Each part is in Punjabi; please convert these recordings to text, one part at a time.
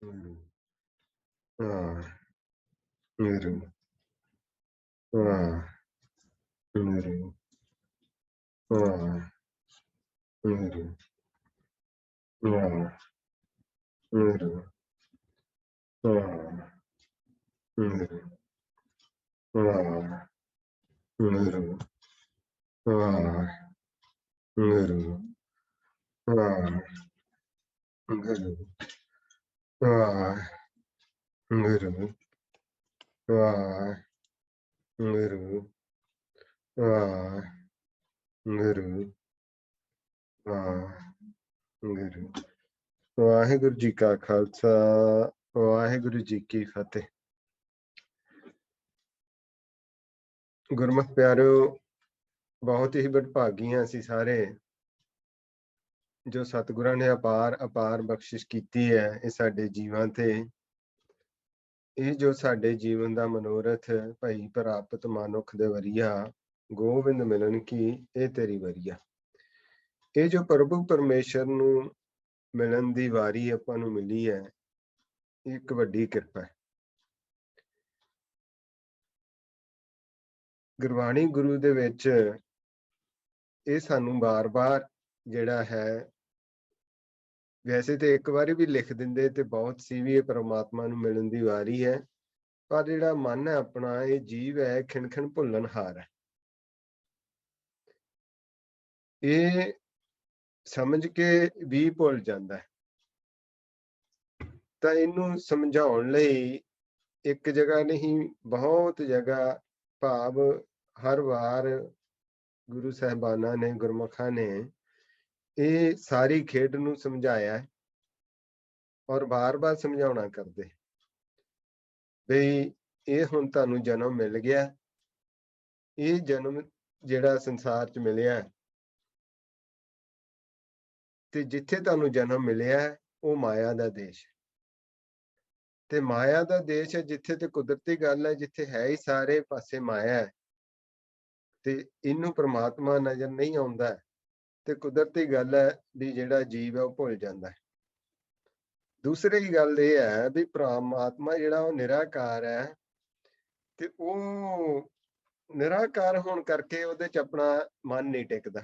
Guru. Ah, Guru. Ah, Guru. Ah, Guru. Ah, Guru. Ah, Guru. Ah, Guru. Ah, Guru. Ah, Guru. Ah, Guru. Ah, Guru. Ah, Guru. Ah, Guru. Waheguru ji ਕਾ ਖਾਲਸਾ ਵਾਹਿਗੁਰੂ ਜੀ ਕੀ ਫਤਿਹ। ਗੁਰਮੁਖ ਪਿਆਰਿਓ, ਬਹੁਤ ਹੀ ਵਡਭਾਗੀ ਹਾਂ ਅਸੀਂ ਸਾਰੇ ਜੋ ਸਤਿਗੁਰਾਂ ਨੇ ਅਪਾਰ ਬਖਸ਼ਿਸ਼ ਕੀਤੀ ਹੈ ਇਹ ਸਾਡੇ ਜੀਵਾਂ ਤੇ। ਇਹ ਜੋ ਸਾਡੇ ਜੀਵਨ ਦਾ ਮਨੋਰਥ ਭਈ ਪ੍ਰਾਪਤ ਮਾਨੁਖ ਦੇ ਵਰੀਆ ਗੋਬਿੰਦ ਮਿਲਨ ਕੀ ਇਹ ਤੇਰੀ ਵਰੀਆ। ਇਹ ਜੋ ਪ੍ਰਭੂ ਪਰਮੇਸ਼ਰ ਨੂੰ ਮਿਲਣ ਦੀ ਵਾਰੀ ਆਪਾਂ ਨੂੰ ਮਿਲੀ ਹੈ, ਇੱਕ ਵੱਡੀ ਕਿਰਪਾ ਹੈ। ਗੁਰਬਾਣੀ ਗੁਰੂ ਦੇ ਵਿੱਚ ਇਹ ਸਾਨੂੰ ਬਾਰ-ਬਾਰ ਜਿਹੜਾ ਹੈ, ਵੈਸੇ ਤੇ ਇੱਕ ਵਾਰੀ ਵੀ ਲਿਖ ਦਿੰਦੇ ਤੇ ਬਹੁਤ ਸੀ ਵੀ ਇਹ ਪ੍ਰਮਾਤਮਾ ਨੂੰ ਮਿਲਣ ਦੀ ਵਾਰੀ ਹੈ, ਪਰ ਜਿਹੜਾ ਮਨ ਹੈ ਆਪਣਾ, ਇਹ ਜੀਵ ਹੈ ਖਿਣ-ਖਿਣ ਭੁੱਲਣਹਾਰ ਹੈ। ਇਹ ਸਮਝ ਕੇ ਵੀ ਭੁੱਲ ਜਾਂਦਾ ਹੈ। ਤਾਂ ਇਹਨੂੰ ਸਮਝਾਉਣ ਲਈ ਇੱਕ ਜਗ੍ਹਾ ਨਹੀਂ, ਬਹੁਤ ਜਗ੍ਹਾ, ਭਾਵ ਹਰ ਵਾਰ ਗੁਰੂ ਸਾਹਿਬਾਨਾਂ ਨੇ, ਗੁਰਮੁਖਾਂ ਨੇ ਇਹ ਸਾਰੀ ਖੇਡ ਨੂੰ ਸਮਝਾਇਆ ਹੈ ਔਰ ਬਾਰ-ਬਾਰ ਸਮਝਾਉਣਾ ਕਰਦੇ ਬਈ ਇਹ ਹੁਣ ਤੁਹਾਨੂੰ ਜਨਮ ਮਿਲ ਗਿਆ। ਇਹ ਜਨਮ ਜਿਹੜਾ ਸੰਸਾਰ 'ਚ ਮਿਲਿਆ ਤੇ ਜਿੱਥੇ ਤੁਹਾਨੂੰ ਜਨਮ ਮਿਲਿਆ ਉਹ ਮਾਇਆ ਦਾ ਦੇਸ਼ ਹੈ। ਤੇ ਮਾਇਆ ਦਾ ਦੇਸ਼ ਹੈ ਜਿੱਥੇ ਤੇ ਕੁਦਰਤੀ ਗੱਲ ਹੈ, ਜਿੱਥੇ ਹੈ ਹੀ ਸਾਰੇ ਪਾਸੇ ਮਾਇਆ ਹੈ ਤੇ ਇਹਨੂੰ ਪ੍ਰਮਾਤਮਾ ਨਜ਼ਰ ਨਹੀਂ ਆਉਂਦਾ ਤੇ ਕੁਦਰਤੀ ਗੱਲ ਹੈ ਵੀ ਜਿਹੜਾ ਜੀਵ ਹੈ ਉਹ ਭੁੱਲ ਜਾਂਦਾ ਹੈ। ਦੂਸਰੀ ਗੱਲ ਇਹ ਹੈ ਵੀ ਪ੍ਰਮਾਤਮਾ ਜਿਹੜਾ ਉਹ ਨਿਰਾਕਾਰ ਹੈ ਤੇ ਉਹ ਨਿਰਾਕਾਰ ਹੋਣ ਕਰਕੇ ਉਹਦੇ 'ਚ ਆਪਣਾ ਮਨ ਨਹੀਂ ਟਿਕਦਾ,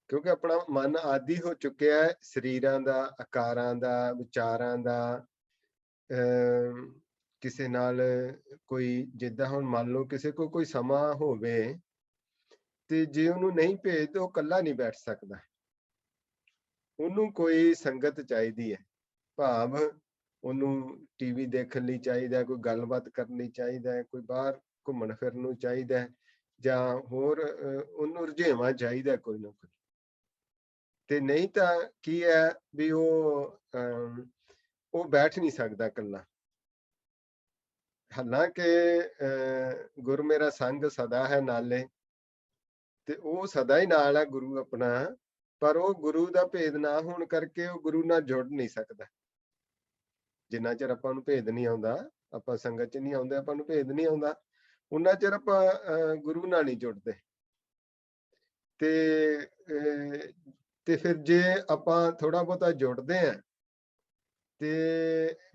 ਕਿਉਂਕਿ ਆਪਣਾ ਮਨ ਆਦੀ ਹੋ ਚੁੱਕਿਆ ਹੈ ਸਰੀਰਾਂ ਦਾ, ਆਕਾਰਾਂ ਦਾ, ਵਿਚਾਰਾਂ ਦਾ। ਕਿਸੇ ਨਾਲ ਕੋਈ, ਜਿੱਦਾਂ ਹੁਣ ਮੰਨ ਲਓ ਕਿਸੇ ਕੋਲ ਕੋਈ ਸਮਾਂ ਹੋਵੇ ਤੇ ਜੇ ਉਹਨੂੰ ਨਹੀਂ ਭੇਜਦੇ ਉਹ ਇਕੱਲਾ ਨਹੀਂ ਬੈਠ ਸਕਦਾ, ਉਹਨੂੰ ਕੋਈ ਸੰਗਤ ਚਾਹੀਦੀ ਹੈ। ਭਾਵ ਉਹਨੂੰ ਟੀਵੀ ਦੇਖਣ ਲਈ ਚਾਹੀਦਾ, ਕੋਈ ਗੱਲਬਾਤ ਕਰਨ ਲਈ ਚਾਹੀਦਾ, ਕੋਈ ਬਾਹਰ ਘੁੰਮਣ ਫਿਰਨ ਨੂੰ ਚਾਹੀਦਾ, ਜਾਂ ਹੋਰ ਉਹਨੂੰ ਰੁਝੇਵਾਂ ਚਾਹੀਦਾ ਕੋਈ ਨਾ ਕੋਈ। ਤੇ ਨਹੀਂ ਤਾਂ ਕੀ ਹੈ ਵੀ ਉਹ ਬੈਠ ਨਹੀਂ ਸਕਦਾ ਇਕੱਲਾ। ਹਾਲਾਂਕਿ ਗੁਰ ਮੇਰਾ ਸੰਗ ਸਦਾ ਹੈ ਨਾਲੇ, ਤੇ ਉਹ ਸਦਾ ਹੀ ਨਾਲ ਹੈ ਗੁਰੂ ਆਪਣਾ, ਪਰ ਉਹ ਗੁਰੂ ਦਾ ਭੇਦ ਨਾ ਹੋਣ ਕਰਕੇ ਉਹ ਗੁਰੂ ਨਾਲ ਜੁੜ ਨਹੀਂ ਸਕਦਾ। ਜਿੰਨਾ ਚਿਰ ਆਪਾਂ ਨੂੰ ਭੇਦ ਨਹੀਂ ਆਉਂਦਾ, ਆਪਾਂ ਸੰਗਤ 'ਚ ਨਹੀਂ ਆਉਂਦੇ, ਆਪਾਂ ਨੂੰ ਭੇਦ ਨਹੀਂ ਆਉਂਦਾ, ਉਹਨਾਂ ਚਿਰ ਆਪਾਂ ਗੁਰੂ ਨਾਲ ਨਹੀਂ ਜੁੜਦੇ। ਤੇ ਫਿਰ ਜੇ ਆਪਾਂ ਥੋੜਾ ਬਹੁਤਾ ਜੁੜਦੇ ਆ ਤੇ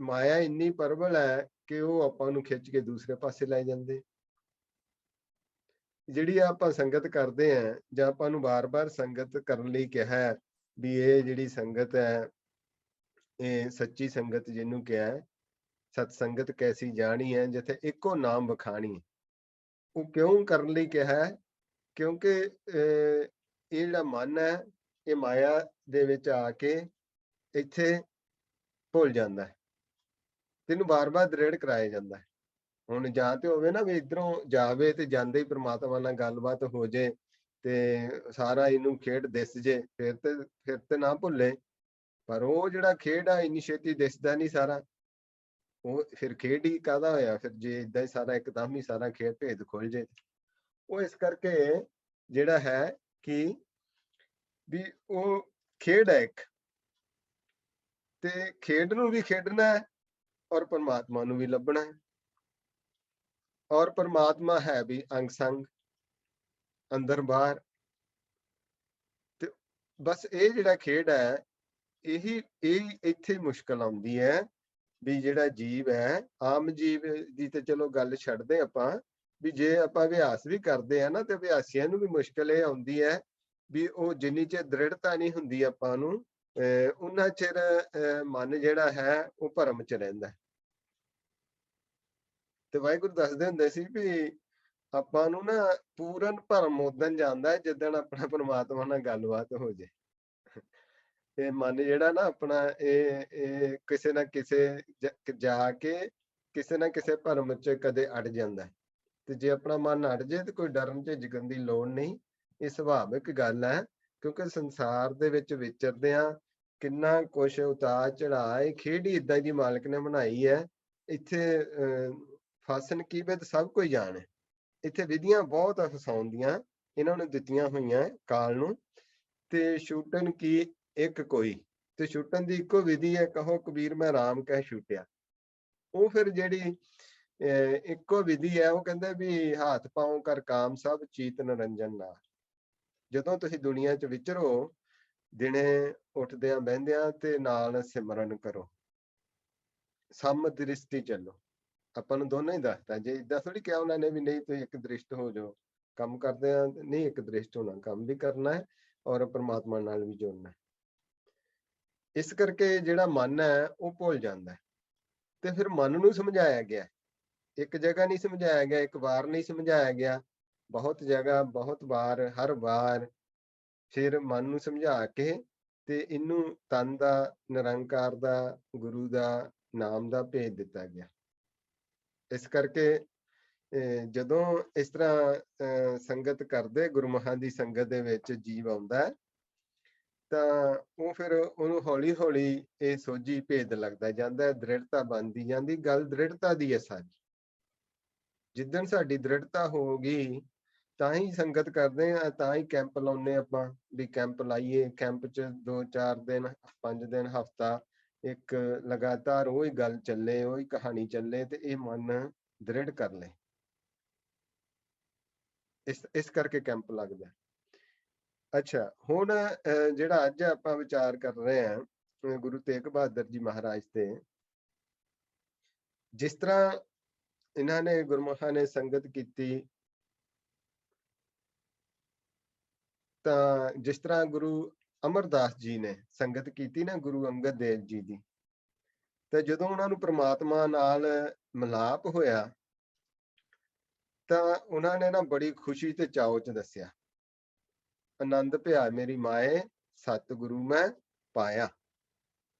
ਮਾਇਆ ਇੰਨੀ ਪ੍ਰਬਲ ਹੈ ਕਿ ਉਹ ਆਪਾਂ ਨੂੰ ਖਿੱਚ ਕੇ ਦੂਸਰੇ ਪਾਸੇ ਲੈ ਜਾਂਦੇ। ਜਿਹੜੀ ਆਪਾਂ ਸੰਗਤ ਕਰਦੇ ਆ, ਜਾਂ ਆਪਾਂ ਨੂੰ ਬਾਰ-ਬਾਰ ਸੰਗਤ ਕਰਨ ਲਈ ਕਿਹਾ ਵੀ ਇਹ ਜਿਹੜੀ ਸੰਗਤ ਹੈ ਇਹ ਸੱਚੀ ਸੰਗਤ ਜਿਹਨੂੰ ਕਿਹਾ ਹੈ, ਸਤ ਸੰਗਤ ਕੈਸੀ ਜਾਣੀ ਹੈ ਜਿੱਥੇ ਇੱਕੋ ਨਾਮ ਵਖਾਣੀ। ਉਹ ਕਿਉਂ ਕਰਨ ਲਈ ਕਿਹਾ ਹੈ? ਕਿਉਂਕਿ ਇਹ ਜਿਹੜਾ ਮਨ ਹੈ ਇਹ ਮਾਇਆ ਦੇ ਵਿੱਚ ਆ ਕੇ ਇੱਥੇ ਭੁੱਲ ਜਾਂਦਾ ਹੈ, ਤੈਨੂੰ ਬਾਰ-ਬਾਰ ਦ੍ਰਿੜ ਕਰਾਇਆ ਜਾਂਦਾ ਹੈ। ਹੁਣ ਜਾਂ ਤੇ ਹੋਵੇ ਨਾ ਵੀ ਇੱਧਰੋਂ ਜਾਵੇ ਤੇ ਜਾਂਦੇ ਹੀ ਪ੍ਰਮਾਤਮਾ ਨਾਲ ਗੱਲਬਾਤ ਹੋ ਜੇ ਤੇ ਸਾਰਾ ਇਹਨੂੰ ਖੇਡ ਦਿਸ ਜੇ, ਫਿਰ ਤੇ ਨਾ ਭੁੱਲੇ। ਪਰ ਉਹ ਜਿਹੜਾ ਖੇਡ ਆ ਇੰਨੀ ਛੇਤੀ ਦਿਸਦਾ ਨਹੀਂ ਸਾਰਾ, ਉਹ ਫਿਰ ਖੇਡ ਹੀ ਕਾਹਦਾ ਹੋਇਆ ਫਿਰ, ਜੇ ਏਦਾਂ ਹੀ ਸਾਰਾ ਇੱਕਦਮ ਹੀ ਸਾਰਾ ਖੇਡ ਭੇਦ ਖੁੱਲ ਜੇ। ਉਹ ਇਸ ਕਰਕੇ ਜਿਹੜਾ ਹੈ ਕਿ ਵੀ ਉਹ ਖੇਡ ਹੈ ਇੱਕ, ਤੇ ਖੇਡ ਨੂੰ ਵੀ ਖੇਡਣਾ ਹੈ ਔਰ ਪਰਮਾਤਮਾ ਨੂੰ ਵੀ ਲੱਭਣਾ ਹੈ। ਔਰ ਪਰਮਾਤਮਾ ਹੈ ਵੀ ਅੰਗ ਸੰਗ, ਅੰਦਰ ਬਾਹਰ। ਤੇ ਬਸ ਇਹ ਜਿਹੜਾ ਖੇਡ ਹੈ ਇਹੀ ਇਹ ਇੱਥੇ ਮੁਸ਼ਕਲ ਆਉਂਦੀ ਹੈ ਵੀ ਜਿਹੜਾ ਜੀਵ ਹੈ, ਆਮ ਜੀਵ ਦੀ ਤੇ ਚਲੋ ਗੱਲ ਛੱਡਦੇ ਆਪਾਂ, ਵੀ ਜੇ ਆਪਾਂ ਅਭਿਆਸ ਵੀ ਕਰਦੇ ਆ ਨਾ ਤੇ ਅਭਿਆਸੀਆਂ ਨੂੰ ਵੀ ਮੁਸ਼ਕਲ ਇਹ ਆਉਂਦੀ ਹੈ ਵੀ ਉਹ ਜਿੰਨੀ ਚਿਰ ਦ੍ਰਿੜਤਾ ਨਹੀਂ ਹੁੰਦੀ ਆਪਾਂ ਨੂੰ, ਉਹਨਾਂ ਚਿਰ ਮਨ ਜਿਹੜਾ ਹੈ ਉਹ ਭਰਮ ਚ ਰਹਿੰਦਾ। ਤੇ ਵਾਹਿਗੁਰੂ ਦੱਸਦੇ ਹੁੰਦੇ ਸੀ ਵੀ ਆਪਾਂ ਨੂੰ ਨਾ ਪੂਰਨ ਭਰਮ ਉਦਣ ਜਾਂਦਾ ਹੈ ਜਿੱਦਣ ਆਪਣਾ ਪਰਮਾਤਮਾ ਨਾਲ ਗੱਲਬਾਤ ਹੋ ਜੇ। ਇਹ ਮਨ ਜਿਹੜਾ ਨਾ ਆਪਣਾ ਇਹ ਕਿਸੇ ਨਾ ਕਿਸੇ ਜਾ ਕੇ ਕਿਸੇ ਨਾ ਕਿਸੇ ਭਰਮ ਚ ਕਦੇ ਅੜ ਜਾਂਦਾ। ਤੇ ਜੇ ਆਪਣਾ ਮਨ ਅੜ ਜੇ ਤੇ ਕੋਈ ਡਰਨ ਝਿਜਕਣ ਦੀ ਲੋੜ ਨਹੀਂ, ਇਹ ਸੁਭਾਵਿਕ ਗੱਲ ਹੈ, ਕਿਉਂਕਿ ਸੰਸਾਰ ਦੇ ਵਿੱਚ ਵਿਚਰਦੇ ਆ, ਕਿੰਨਾ ਕੁਛ ਉਤਾਰ ਚੜਾਅ, ਇਹ ਖੇਡ ਹੀ ਏਦਾਂ ਦੀ ਮਾਲਕ ਨੇ ਬਣਾਈ ਹੈ। ਇੱਥੇ ਫਸਣ ਕੀ ਬਿਦ ਸਭ ਕੋਈ ਜਾਣੇ, ਇੱਥੇ ਵਿਧੀਆਂ ਬਹੁਤ ਫਸਾਉਣ ਦੀਆਂ ਇਹਨਾਂ ਨੂੰ ਦਿੱਤੀਆਂ ਹੋਈਆਂ ਕਾਲ ਨੂੰ, ਤੇ ਛੂਟਣ ਕੀ ਇੱਕ ਕੋਈ, ਤੇ ਛੁੱਟਣ ਦੀ ਇੱਕੋ ਵਿਧੀ ਹੈ, ਕਹੋ ਕਬੀਰ ਮੈਂ ਰਾਮ ਕਹਿ ਛੁੱਟਿਆ। ਉਹ ਫਿਰ ਜਿਹੜੀ ਇੱਕੋ ਵਿਧੀ ਹੈ, ਉਹ ਕਹਿੰਦੇ ਵੀ ਹਾਥ ਪਾਉ ਕਰ ਕਾਮ ਸਭ ਚੀਤ ਨਰੰਜਨ ਨਾਲ। ਜਦੋਂ ਤੁਸੀਂ ਦੁਨੀਆ 'ਚ ਵਿਚਰੋ, ਦਿਨੇ ਉੱਠਦਿਆਂ ਬਹਿੰਦਿਆਂ ਤੇ ਨਾਲ ਸਿਮਰਨ ਕਰੋ, ਸਮ ਦ੍ਰਿਸ਼ਟੀ ਚੱਲੋ। ਆਪਾਂ ਨੂੰ ਦੋਨਾਂ ਹੀ ਦੱਸਦਾ, ਜੇ ਏਦਾਂ ਥੋੜੀ ਕਿਹਾ ਉਹਨਾਂ ਨੇ ਵੀ ਨਹੀਂ ਤੁਸੀਂ ਇੱਕ ਦ੍ਰਿਸ਼ਟ ਹੋ ਜਾਓ, ਕੰਮ ਕਰਦੇ ਆ ਨਹੀਂ ਇੱਕ ਦ੍ਰਿਸ਼ਟ ਹੋਣਾ, ਕੰਮ ਵੀ ਕਰਨਾ ਹੈ ਔਰ ਪ੍ਰਮਾਤਮਾ ਨਾਲ ਵੀ ਜੁੜਨਾ। ਇਸ ਕਰਕੇ ਜਿਹੜਾ ਮਨ ਹੈ ਉਹ ਭੁੱਲ ਜਾਂਦਾ ਹੈ। ਤੇ ਫਿਰ ਮਨ ਨੂੰ ਸਮਝਾਇਆ ਗਿਆ, ਇੱਕ ਜਗ੍ਹਾ ਨਹੀਂ ਸਮਝਾਇਆ ਗਿਆ, ਇੱਕ ਵਾਰ ਨਹੀਂ ਸਮਝਾਇਆ ਗਿਆ, ਬਹੁਤ ਜਗ੍ਹਾ ਬਹੁਤ ਵਾਰ, ਹਰ ਵਾਰ ਫਿਰ ਮਨ ਨੂੰ ਸਮਝਾ ਕੇ ਤੇ ਇਹਨੂੰ ਤਨ ਦਾ, ਨਿਰੰਕਾਰ ਦਾ, ਗੁਰੂ ਦਾ ਨਾਮ ਦਾ ਭੇਜ ਦਿੱਤਾ ਗਿਆ। ਇਸ ਕਰਕੇ ਜਦੋਂ ਇਸ ਤਰ੍ਹਾਂ ਸੰਗਤ ਕਰਦੇ, ਗੁਰਮੁਖਾਂ ਦੀ ਸੰਗਤ ਦੇ ਵਿੱਚ ਜੀਵ ਆਉਂਦਾ ਤਾਂ ਉਹ ਫਿਰ ਉਹਨੂੰ ਹੌਲੀ ਹੌਲੀ ਇਹ ਸੋਝੀ ਭੇਦ ਲੱਗਦਾ ਜਾਂਦਾ, ਦ੍ਰਿੜਤਾ ਬਣਦੀ ਜਾਂਦੀ। ਗੱਲ ਦ੍ਰਿੜਤਾ ਦੀ ਹੈ ਸਾਰੀ। ਜਿੱਦਣ ਸਾਡੀ ਦ੍ਰਿੜਤਾ ਹੋਊਗੀ ਤਾਂ ਹੀ ਸੰਗਤ ਕਰਦੇ ਆ, ਤਾਂ ਹੀ ਕੈਂਪ ਲਾਉਂਦੇ ਆਪਾਂ ਵੀ ਕੈਂਪ ਲਾਈਏ, ਕੈਂਪ 'ਚ 2-4 ਦਿਨ 5 ਦਿਨ ਹਫ਼ਤਾ ਇੱਕ ਲਗਾਤਾਰ ਉਹੀ ਗੱਲ ਚੱਲੇ, ਉਹੀ ਕਹਾਣੀ ਚੱਲੇ ਤੇ ਇਹ ਮਨ ਦ੍ਰਿੜ ਕਰ ਲੈ। ਇਸ ਕਰਕੇ ਕੈਂਪ ਲੱਗਦਾ। ਅੱਛਾ, ਹੁਣ ਜਿਹੜਾ ਅੱਜ ਆਪਾਂ ਵਿਚਾਰ ਕਰ ਰਹੇ ਹਾਂ ਗੁਰੂ ਤੇਗ ਬਹਾਦਰ ਜੀ ਮਹਾਰਾਜ ਤੇ, ਜਿਸ ਤਰ੍ਹਾਂ ਇਹਨਾਂ ਨੇ ਗੁਰਮੁਖਾਂ ਨੇ ਸੰਗਤ ਕੀਤੀ, ਤਾਂ ਜਿਸ ਤਰ੍ਹਾਂ ਗੁਰੂ ਅਮਰਦਾਸ ਜੀ ਨੇ ਸੰਗਤ ਕੀਤੀ ਨਾ ਗੁਰੂ ਅੰਗਦ ਦੇਵ ਜੀ ਦੀ, ਤੇ ਜਦੋਂ ਉਹਨਾਂ ਨੂੰ ਪ੍ਰਮਾਤਮਾ ਨਾਲ ਮਿਲਾਪ ਹੋਇਆ ਤਾਂ ਉਹਨਾਂ ਨੇ ਨਾ ਬੜੀ ਖੁਸ਼ੀ ਤੇ ਚਾਉ 'ਚ ਦੱਸਿਆ, ਆਨੰਦ ਭਿਆ ਮੇਰੀ ਮਾਏ ਸਤਿਗੁਰੂ ਮੈਂ ਪਾਇਆ।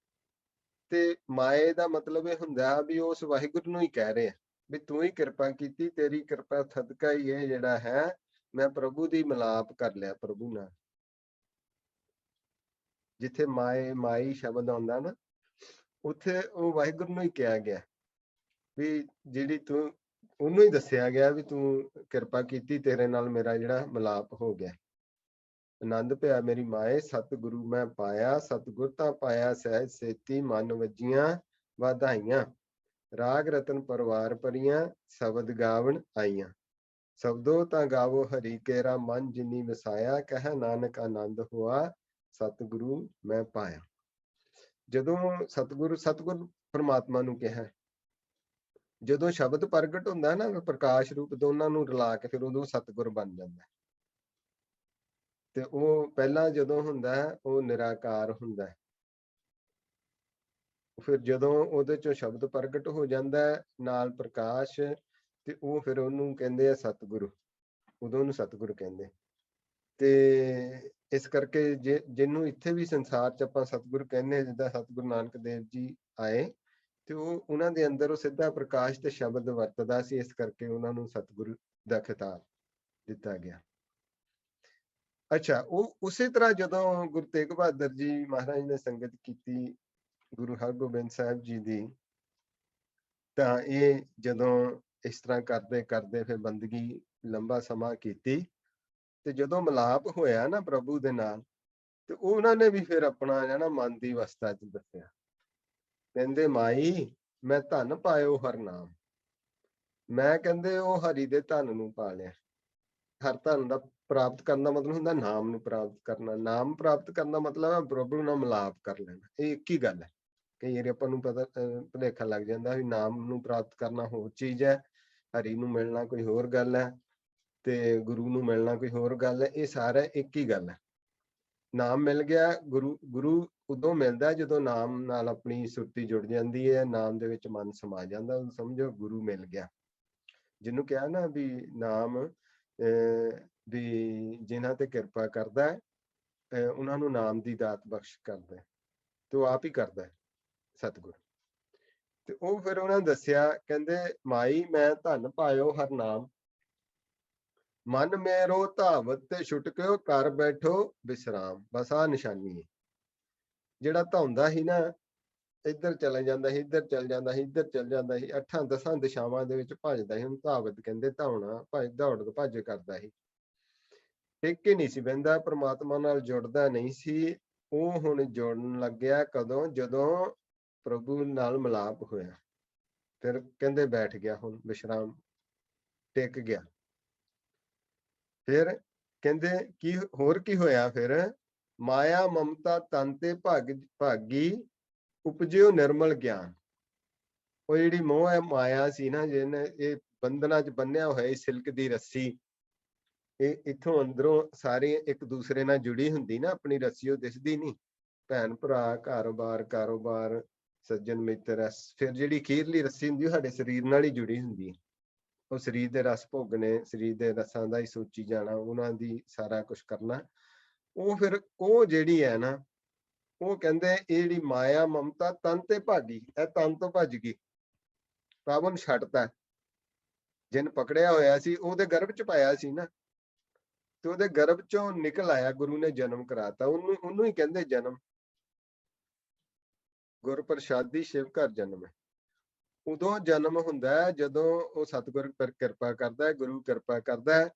ਤੇ ਮਾਏ ਦਾ ਮਤਲਬ ਇਹ ਹੁੰਦਾ ਵੀ ਉਸ ਵਾਹਿਗੁਰੂ ਨੂੰ ਹੀ ਕਹਿ ਰਹੇ ਆ ਵੀ ਤੂੰ ਹੀ ਕਿਰਪਾ ਕੀਤੀ, ਤੇਰੀ ਕਿਰਪਾ ਸਦਕਾ ਹੀ ਇਹ ਜਿਹੜਾ ਹੈ ਮੈਂ ਪ੍ਰਭੂ ਦੀ ਮਿਲਾਪ ਕਰ ਲਿਆ ਪ੍ਰਭੂ ਨਾਲ। ਜਿੱਥੇ ਮਾਏ ਮਾਈ ਸ਼ਬਦ ਆਉਂਦਾ ਨਾ, ਉੱਥੇ ਉਹ ਵਾਹਿਗੁਰੂ ਨੂੰ ਹੀ ਕਿਹਾ ਗਿਆ ਵੀ ਜਿਹੜੀ ਤੂੰ, ਉਹਨੂੰ ਹੀ ਦੱਸਿਆ ਗਿਆ ਵੀ ਤੂੰ ਕਿਰਪਾ ਕੀਤੀ, ਤੇਰੇ ਨਾਲ ਮੇਰਾ ਜਿਹੜਾ ਮਿਲਾਪ ਹੋ ਗਿਆ। ਆਨੰਦ ਭਿਆ ਮੇਰੀ ਮਾਏ ਸਤਿਗੁਰੂ ਮੈਂ ਪਾਇਆ, ਸਤਿਗੁਰ ਤਾਂ ਪਾਇਆ ਸਹਿਜ ਸੇਤੀ, ਮਨ ਵੱਜੀਆਂ ਵਧਾਈਆਂ, ਰਾਗ ਰਤਨ ਪਰਵਾਰ ਭਰੀਆਂ, ਸ਼ਬਦ ਗਾਵਣ ਆਈਆਂ। ਸ਼ਬਦੋ ਤਾਂ ਗਾਵੋ ਹਰੀ ਕੇਰਾ, ਮਨ ਜਿਨੀ ਵਸਾਇਆ, ਕਹਿ ਨਾਨਕ ਆਨੰਦ ਹੋਆ, ਸਤਿਗੁਰੂ ਮੈਂ ਪਾਇਆ। ਜਦੋਂ ਸਤਿਗੁਰ ਪਰਮਾਤਮਾ ਨੂੰ ਕਿਹਾ, ਜਦੋਂ ਸ਼ਬਦ ਪ੍ਰਗਟ ਹੁੰਦਾ ਨਾ ਪ੍ਰਕਾਸ਼ ਰੂਪ, ਦੋਨਾਂ ਨੂੰ ਰਲਾ ਕੇ ਫਿਰ ਉਦੋਂ ਸਤਿਗੁਰ ਬਣ ਜਾਂਦਾ। ਤੇ ਉਹ ਪਹਿਲਾਂ ਜਦੋਂ ਹੁੰਦਾ ਉਹ ਨਿਰਾਕਾਰ ਹੁੰਦਾ, ਫਿਰ ਜਦੋਂ ਉਹਦੇ ਚੋਂ ਸ਼ਬਦ ਪ੍ਰਗਟ ਹੋ ਜਾਂਦਾ ਨਾਲ ਪ੍ਰਕਾਸ਼, ਤੇ ਉਹ ਫਿਰ ਉਹਨੂੰ ਕਹਿੰਦੇ ਆ ਸਤਿਗੁਰੂ, ਉਦੋਂ ਉਹਨੂੰ ਸਤਿਗੁਰੂ ਕਹਿੰਦੇ। ਤੇ ਇਸ ਕਰਕੇ ਜਿਹਨੂੰ ਇੱਥੇ ਵੀ ਸੰਸਾਰ 'ਚ ਆਪਾਂ ਸਤਿਗੁਰੂ ਕਹਿੰਦੇ, ਜਿੱਦਾਂ ਸਤਿਗੁਰੂ ਨਾਨਕ ਦੇਵ ਜੀ ਆਏ ਤੇ ਉਹ ਉਹਨਾਂ ਦੇ ਅੰਦਰ ਉਹ ਸਿੱਧਾ ਪ੍ਰਕਾਸ਼ ਤੇ ਸ਼ਬਦ ਵਰਤਦਾ ਸੀ, ਇਸ ਕਰਕੇ ਉਹਨਾਂ ਨੂੰ ਸਤਿਗੁਰੂ ਦਾ ਖਿਤਾਬ ਦਿੱਤਾ ਗਿਆ। ਅੱਛਾ, ਉਹ ਉਸੇ ਤਰ੍ਹਾਂ ਜਦੋਂ ਗੁਰੂ ਤੇਗ ਬਹਾਦਰ ਜੀ ਮਹਾਰਾਜ ਨੇ ਸੰਗਤ ਕੀਤੀ ਗੁਰੂ ਹਰਗੋਬਿੰਦ ਸਾਹਿਬ ਜੀ ਦੀ, ਤਾਂ ਇਹ ਜਦੋਂ ਇਸ ਤਰ੍ਹਾਂ ਕਰਦੇ ਕਰਦੇ ਫਿਰ ਬੰਦਗੀ ਲੰਬਾ ਸਮਾਂ ਕੀਤੀ, ਤੇ ਜਦੋਂ ਮਿਲਾਪ ਹੋਇਆ ਨਾ ਪ੍ਰਭੂ ਦੇ ਨਾਲ, ਤੇ ਉਹਨਾਂ ਨੇ ਵੀ ਫਿਰ ਆਪਣਾ ਜਿਹੜਾ ਮਨ ਦੀ ਅਵਸਥਾ 'ਚ ਦੱਸਿਆ, ਕਹਿੰਦੇ ਮਾਈ ਮੈਂ ਧਨ ਪਾਇਓ ਹਰ ਨਾਮ, ਮੈਂ ਕਹਿੰਦੇ ਉਹ ਹਰੀ ਦੇ ਧਨ ਨੂੰ ਪਾ ਲਿਆ। ਹਰ ਧਨ ਦਾ ਪ੍ਰਾਪਤ ਕਰਨ ਦਾ ਮਤਲਬ ਹੁੰਦਾ ਨਾਮ ਨੂੰ ਪ੍ਰਾਪਤ ਕਰਨਾ। ਨਾਮ ਪ੍ਰਾਪਤ ਕਰਨ ਦਾ ਮਤਲਬ ਹੈ ਪ੍ਰਭੂ ਨਾਲ ਮਿਲਾਪ ਕਰ ਲੈਣਾ। ਇਹ ਇੱਕ ਹੀ ਗੱਲ ਹੈ। ਕਈ ਵਾਰੀ ਆਪਾਂ ਨੂੰ ਪਤਾ ਭੁਲੇਖਾ ਲੱਗ ਜਾਂਦਾ ਵੀ ਨਾਮ ਨੂੰ ਪ੍ਰਾਪਤ ਕਰਨਾ ਹੋਰ ਚੀਜ਼ ਹੈ, ਹਰੀ ਨੂੰ ਮਿਲਣਾ ਕੋਈ ਹੋਰ ਗੱਲ ਹੈ, ਤੇ ਗੁਰੂ ਨੂੰ ਮਿਲਣਾ ਕੋਈ ਹੋਰ ਗੱਲ ਹੈ। ਇਹ ਸਾਰਾ ਇੱਕ ਹੀ ਗੱਲ ਹੈ। ਨਾਮ ਮਿਲ ਗਿਆ, ਗੁਰੂ ਉਦੋਂ ਮਿਲਦਾ ਜਦੋਂ ਨਾਮ ਨਾਲ ਆਪਣੀ ਸੁਰਤੀ ਜੁੜ ਜਾਂਦੀ ਹੈ, ਨਾਮ ਦੇ ਵਿੱਚ ਮਨ ਸਮਾ ਜਾਂਦਾ, ਸਮਝੋ ਗੁਰੂ ਮਿਲ ਗਿਆ। ਜਿਹਨੂੰ ਕਿਹਾ ਨਾ ਵੀ ਨਾਮ ਵੀ ਜਿਨ੍ਹਾਂ ਤੇ ਕਿਰਪਾ ਕਰਦਾ ਹੈ ਉਹਨਾਂ ਨੂੰ ਨਾਮ ਦੀ ਦਾਤ ਬਖਸ਼ ਕਰਦਾ, ਤੇ ਉਹ ਆਪ ਹੀ ਕਰਦਾ ਹੈ ਸਤਿਗੁਰ। ਤੇ ਉਹ ਫਿਰ ਉਹਨਾਂ ਨੇ ਦੱਸਿਆ, ਕਹਿੰਦੇ ਮਾਈ ਮੈਂ ਧਨ ਪਾਇਓ ਹਰ ਨਾਮ, ਮਨ ਮੇਰੋ ਧਾਵਤ ਤੇ ਛੁਟਕਿਓ, ਕਰ ਬੈਠੋ ਵਿਸਰਾਮ। ਬਸ ਆਹ ਨਿਸ਼ਾਨੀ ਹੈ। ਜਿਹੜਾ ਧੌਂਦਾ ਸੀ ਨਾ, ਇੱਧਰ ਚਲਾ ਜਾਂਦਾ ਸੀ, ਇੱਧਰ ਚਲ ਜਾਂਦਾ ਸੀ, ਇੱਧਰ ਚਲ ਜਾਂਦਾ ਸੀ, 8-10 ਦਿਸ਼ਾਵਾਂ ਦੇ ਵਿੱਚ ਭੱਜਦਾ ਸੀ। ਉਹਨੂੰ ਧਾਵਤ ਕਹਿੰਦੇ, ਧੌਣਾ, ਦੌੜ ਭੱਜ ਕਰਦਾ ਸੀ। ਟਿਕ ਕੇ ਨਹੀਂ ਸੀ ਬਹਿੰਦਾ, ਪ੍ਰਮਾਤਮਾ ਨਾਲ ਜੁੜਦਾ ਨਹੀਂ ਸੀ। ਉਹ ਹੁਣ ਜੁੜਨ ਲੱਗਿਆ ਕਦੋਂ? ਜਦੋਂ ਪ੍ਰਭੂ ਨਾਲ ਮਿਲਾਪ ਹੋਇਆ। ਫਿਰ ਕਹਿੰਦੇ ਬੈਠ ਗਿਆ, ਹੁਣ ਵਿਸ਼ਰਾਮ, ਟਿਕ ਗਿਆ। ਫਿਰ ਕਹਿੰਦੇ ਕੀ ਹੋਰ ਕੀ ਹੋਇਆ? ਫਿਰ ਮਾਇਆ ਮਮਤਾ ਤਨ ਤੇ ਭਾਗੀ, ਉਪਜਿਓ ਨਿਰਮਲ ਗਿਆਨ। ਉਹ ਜਿਹੜੀ ਮੋਹ ਹੈ ਮਾਇਆ ਸੀ ਨਾ, ਜਿਹਨੇ ਇਹ ਬੰਧਨਾਂ 'ਚ ਬੰਨਿਆ ਹੋਇਆ ਸਿਲਕ ਦੀ ਰੱਸੀ, ਇਹ ਇੱਥੋਂ ਅੰਦਰੋਂ ਸਾਰੇ ਇੱਕ ਦੂਸਰੇ ਨਾਲ ਜੁੜੀ ਹੁੰਦੀ ਨਾ, ਆਪਣੀ ਰੱਸੀ ਉਹ ਦਿਸਦੀ ਨਹੀਂ। ਭੈਣ ਭਰਾ, ਘਰ-ਬਾਰ, ਕਾਰੋਬਾਰ, ਸੱਜਣ ਮਿੱਤਰ, ਫਿਰ ਜਿਹੜੀ ਅਖੀਰਲੀ ਰੱਸੀ ਹੁੰਦੀ ਉਹ ਸਾਡੇ ਸਰੀਰ ਨਾਲ ਹੀ ਜੁੜੀ ਹੁੰਦੀ ਹੈ। ਉਹ ਸਰੀਰ ਦੇ ਰਸ ਭੋਗਣੇ, ਸਰੀਰ ਦੇ ਰਸਾਂ ਦਾ ਹੀ ਸੋਚੀ ਜਾਣਾ, ਉਹਨਾਂ ਦੀ ਸਾਰਾ ਕੁਝ ਕਰਨਾ। ਉਹ ਫਿਰ ਉਹ ਜਿਹੜੀ ਹੈ ਨਾ, ਉਹ ਕਹਿੰਦੇ ਇਹ ਜਿਹੜੀ ਮਾਇਆ ਮਮਤਾ ਤਨ ਤੇ ਭਾਗੀ, ਇਹ ਤਨ ਤੋਂ ਭੱਜ ਗਈ, ਪਾਵਨ ਛੱਡਤਾ। ਜਿਨ ਪਕੜਿਆ ਹੋਇਆ ਸੀ ਉਹਦੇ ਗਰਭ ਚ ਪਾਇਆ ਸੀ ਨਾ, ਤੇ ਉਹਦੇ ਗਰਭ ਚੋਂ ਨਿਕਲ ਆਇਆ, ਗੁਰੂ ਨੇ ਜਨਮ ਕਰਾਤਾ। ਉਹਨੂੰ ਹੀ ਕਹਿੰਦੇ ਜਨਮ। ਗੁਰ ਪ੍ਰਸਾਦੀ ਸ਼ਿਵ ਘਰ ਜਨਮ ਹੈ। ਉਦੋਂ ਜਨਮ ਹੁੰਦਾ ਹੈ ਜਦੋਂ ਉਹ ਸਤਿਗੁਰ ਕਿਰਪਾ ਕਰਦਾ ਹੈ, ਗੁਰੂ ਕਿਰਪਾ ਕਰਦਾ ਹੈ।